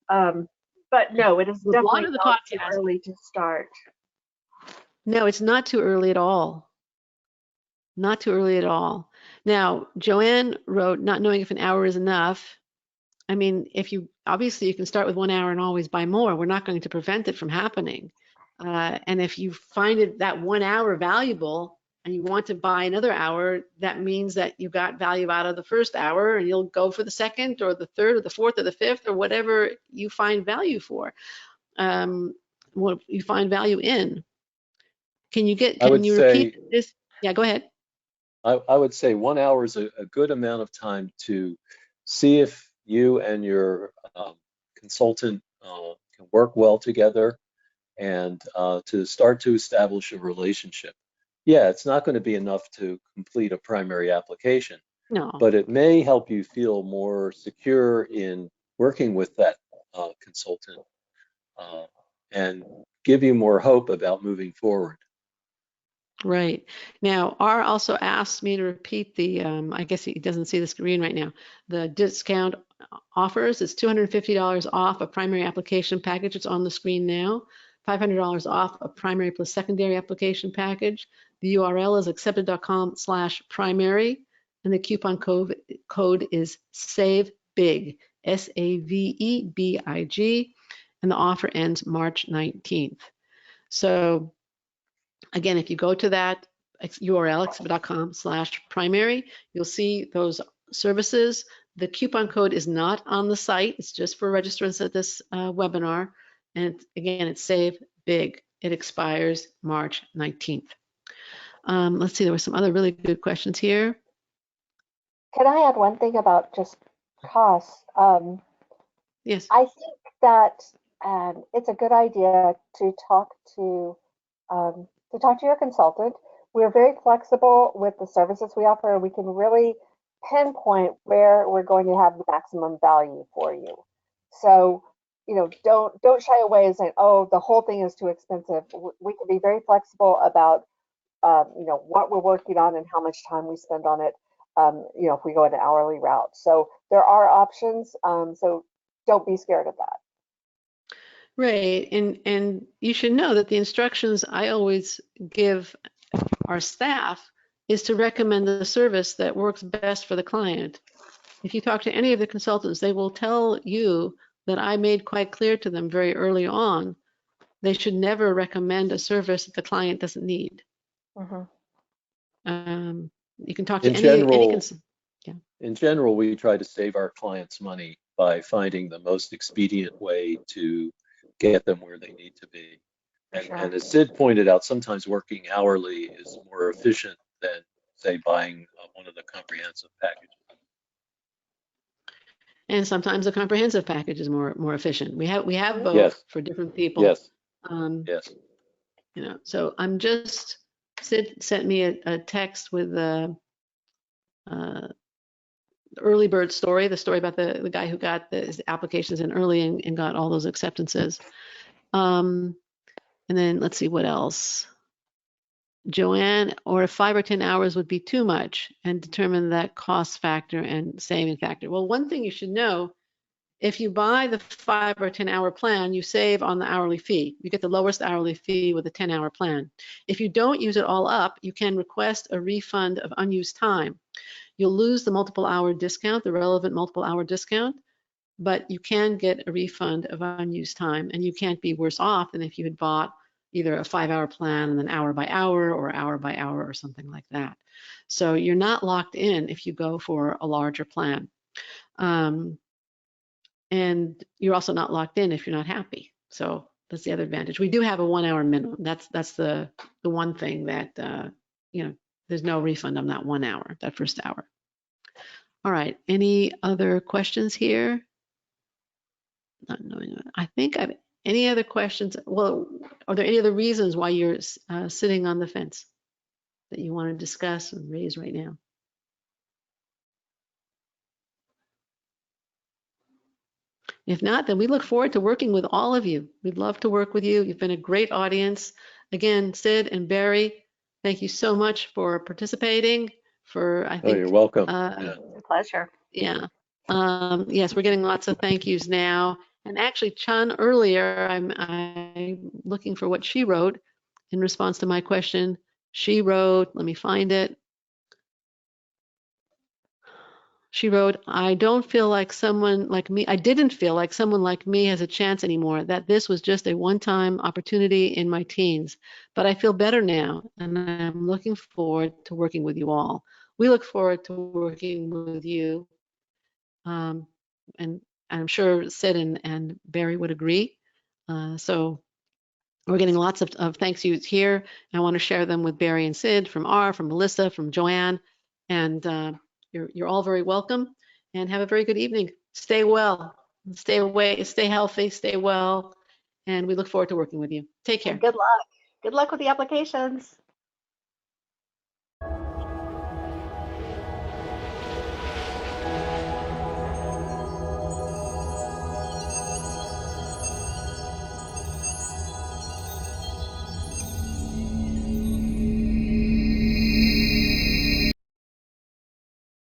But no, it is definitely not too early to start. No, it's not too early at all. Not too early at all. Now, Joanne wrote, not knowing if an hour is enough. I mean, obviously you can start with 1 hour and always buy more. We're not going to prevent it from happening. And if you find that 1 hour valuable and you want to buy another hour, that means that you got value out of the first hour and you'll go for the second or the third or the fourth or the fifth or whatever you find value for, what you find value in. Can you repeat this? Yeah, go ahead. I would say 1 hour is a good amount of time to see if you and your consultant can work well together and to start to establish a relationship. Yeah, it's not going to be enough to complete a primary application. No. But it may help you feel more secure in working with that consultant and give you more hope about moving forward. Right. Now, R also asked me to repeat the, I guess he doesn't see the screen right now. The discount offers is $250 off a primary application package. It's on the screen now. $500 off a primary plus secondary application package. The URL is accepted.com/primary, and the coupon code is SAVEBIG, SAVEBIG, and the offer ends March 19th. So again, if you go to that URL, accepted.com/primary, you'll see those services. The coupon code is not on the site. It's just for registrants at this webinar. And again, it's Save Big. It expires March 19th. Let's see, there were some other really good questions here. Can I add one thing about just costs? Yes. I think that it's a good idea to talk to your consultant. We're very flexible with the services we offer. We can really pinpoint where we're going to have the maximum value for you. So, you know, don't shy away and say, oh, the whole thing is too expensive. We can be very flexible about, you know, what we're working on and how much time we spend on it. You know, if we go an hourly route. So there are options. So don't be scared of that. Right, and you should know that the instructions I always give our staff is to recommend the service that works best for the client. If you talk to any of the consultants, they will tell you that I made quite clear to them very early on, they should never recommend a service that the client doesn't need. Mm-hmm. You can talk to In any general, yeah. in general, we try to save our clients money by finding the most expedient way to get them where they need to be. And as Sid pointed out, sometimes working hourly is more efficient than, say, buying one of the comprehensive packages. And sometimes a comprehensive package is more efficient. We have both Yes. for different people. Yes. Yes. You know, so I'm just, Sid sent me a text with the early bird story, the story about the guy who got his applications in early and got all those acceptances. And then let's see what else. Joanne, or if 5 or 10 hours would be too much, and determine that cost factor and saving factor. Well, one thing you should know, if you buy the 5 or 10 hour plan, you save on the hourly fee. You get the lowest hourly fee with a 10-hour plan. If you don't use it all up, you can request a refund of unused time. You'll lose the multiple hour discount, the relevant multiple hour discount, but you can get a refund of unused time, and you can't be worse off than if you had bought either a 5-hour plan and then hour by hour or something like that. So you're not locked in if you go for a larger plan. And you're also not locked in if you're not happy. So that's the other advantage. We do have a 1-hour minimum. That's the one thing that, you know, there's no refund on that 1 hour, that first hour. All right, any other questions here? Not knowing, I think I've, any other questions? Well, are there any other reasons why you're sitting on the fence that you want to discuss and raise right now? If not, then we look forward to working with all of you. We'd love to work with you. You've been a great audience. Again, Sid and Barry, thank you so much for participating. I think, you're welcome. It's a pleasure. Yeah. Yes, we're getting lots of thank yous now. And actually, Chun, earlier, I'm looking for what she wrote in response to my question. She wrote, let me find it. She wrote, I didn't feel like someone like me has a chance anymore, that this was just a one-time opportunity in my teens. But I feel better now, and I'm looking forward to working with you all. We look forward to working with you. And I'm sure Sid and Barry would agree. So we're getting lots of thanks yous here. I want to share them with Barry and Sid, from R, from Melissa, from Joanne, and you're all very welcome. And have a very good evening. Stay well, stay away, stay healthy, stay well, and we look forward to working with you. Take care. And good luck. Good luck with the applications.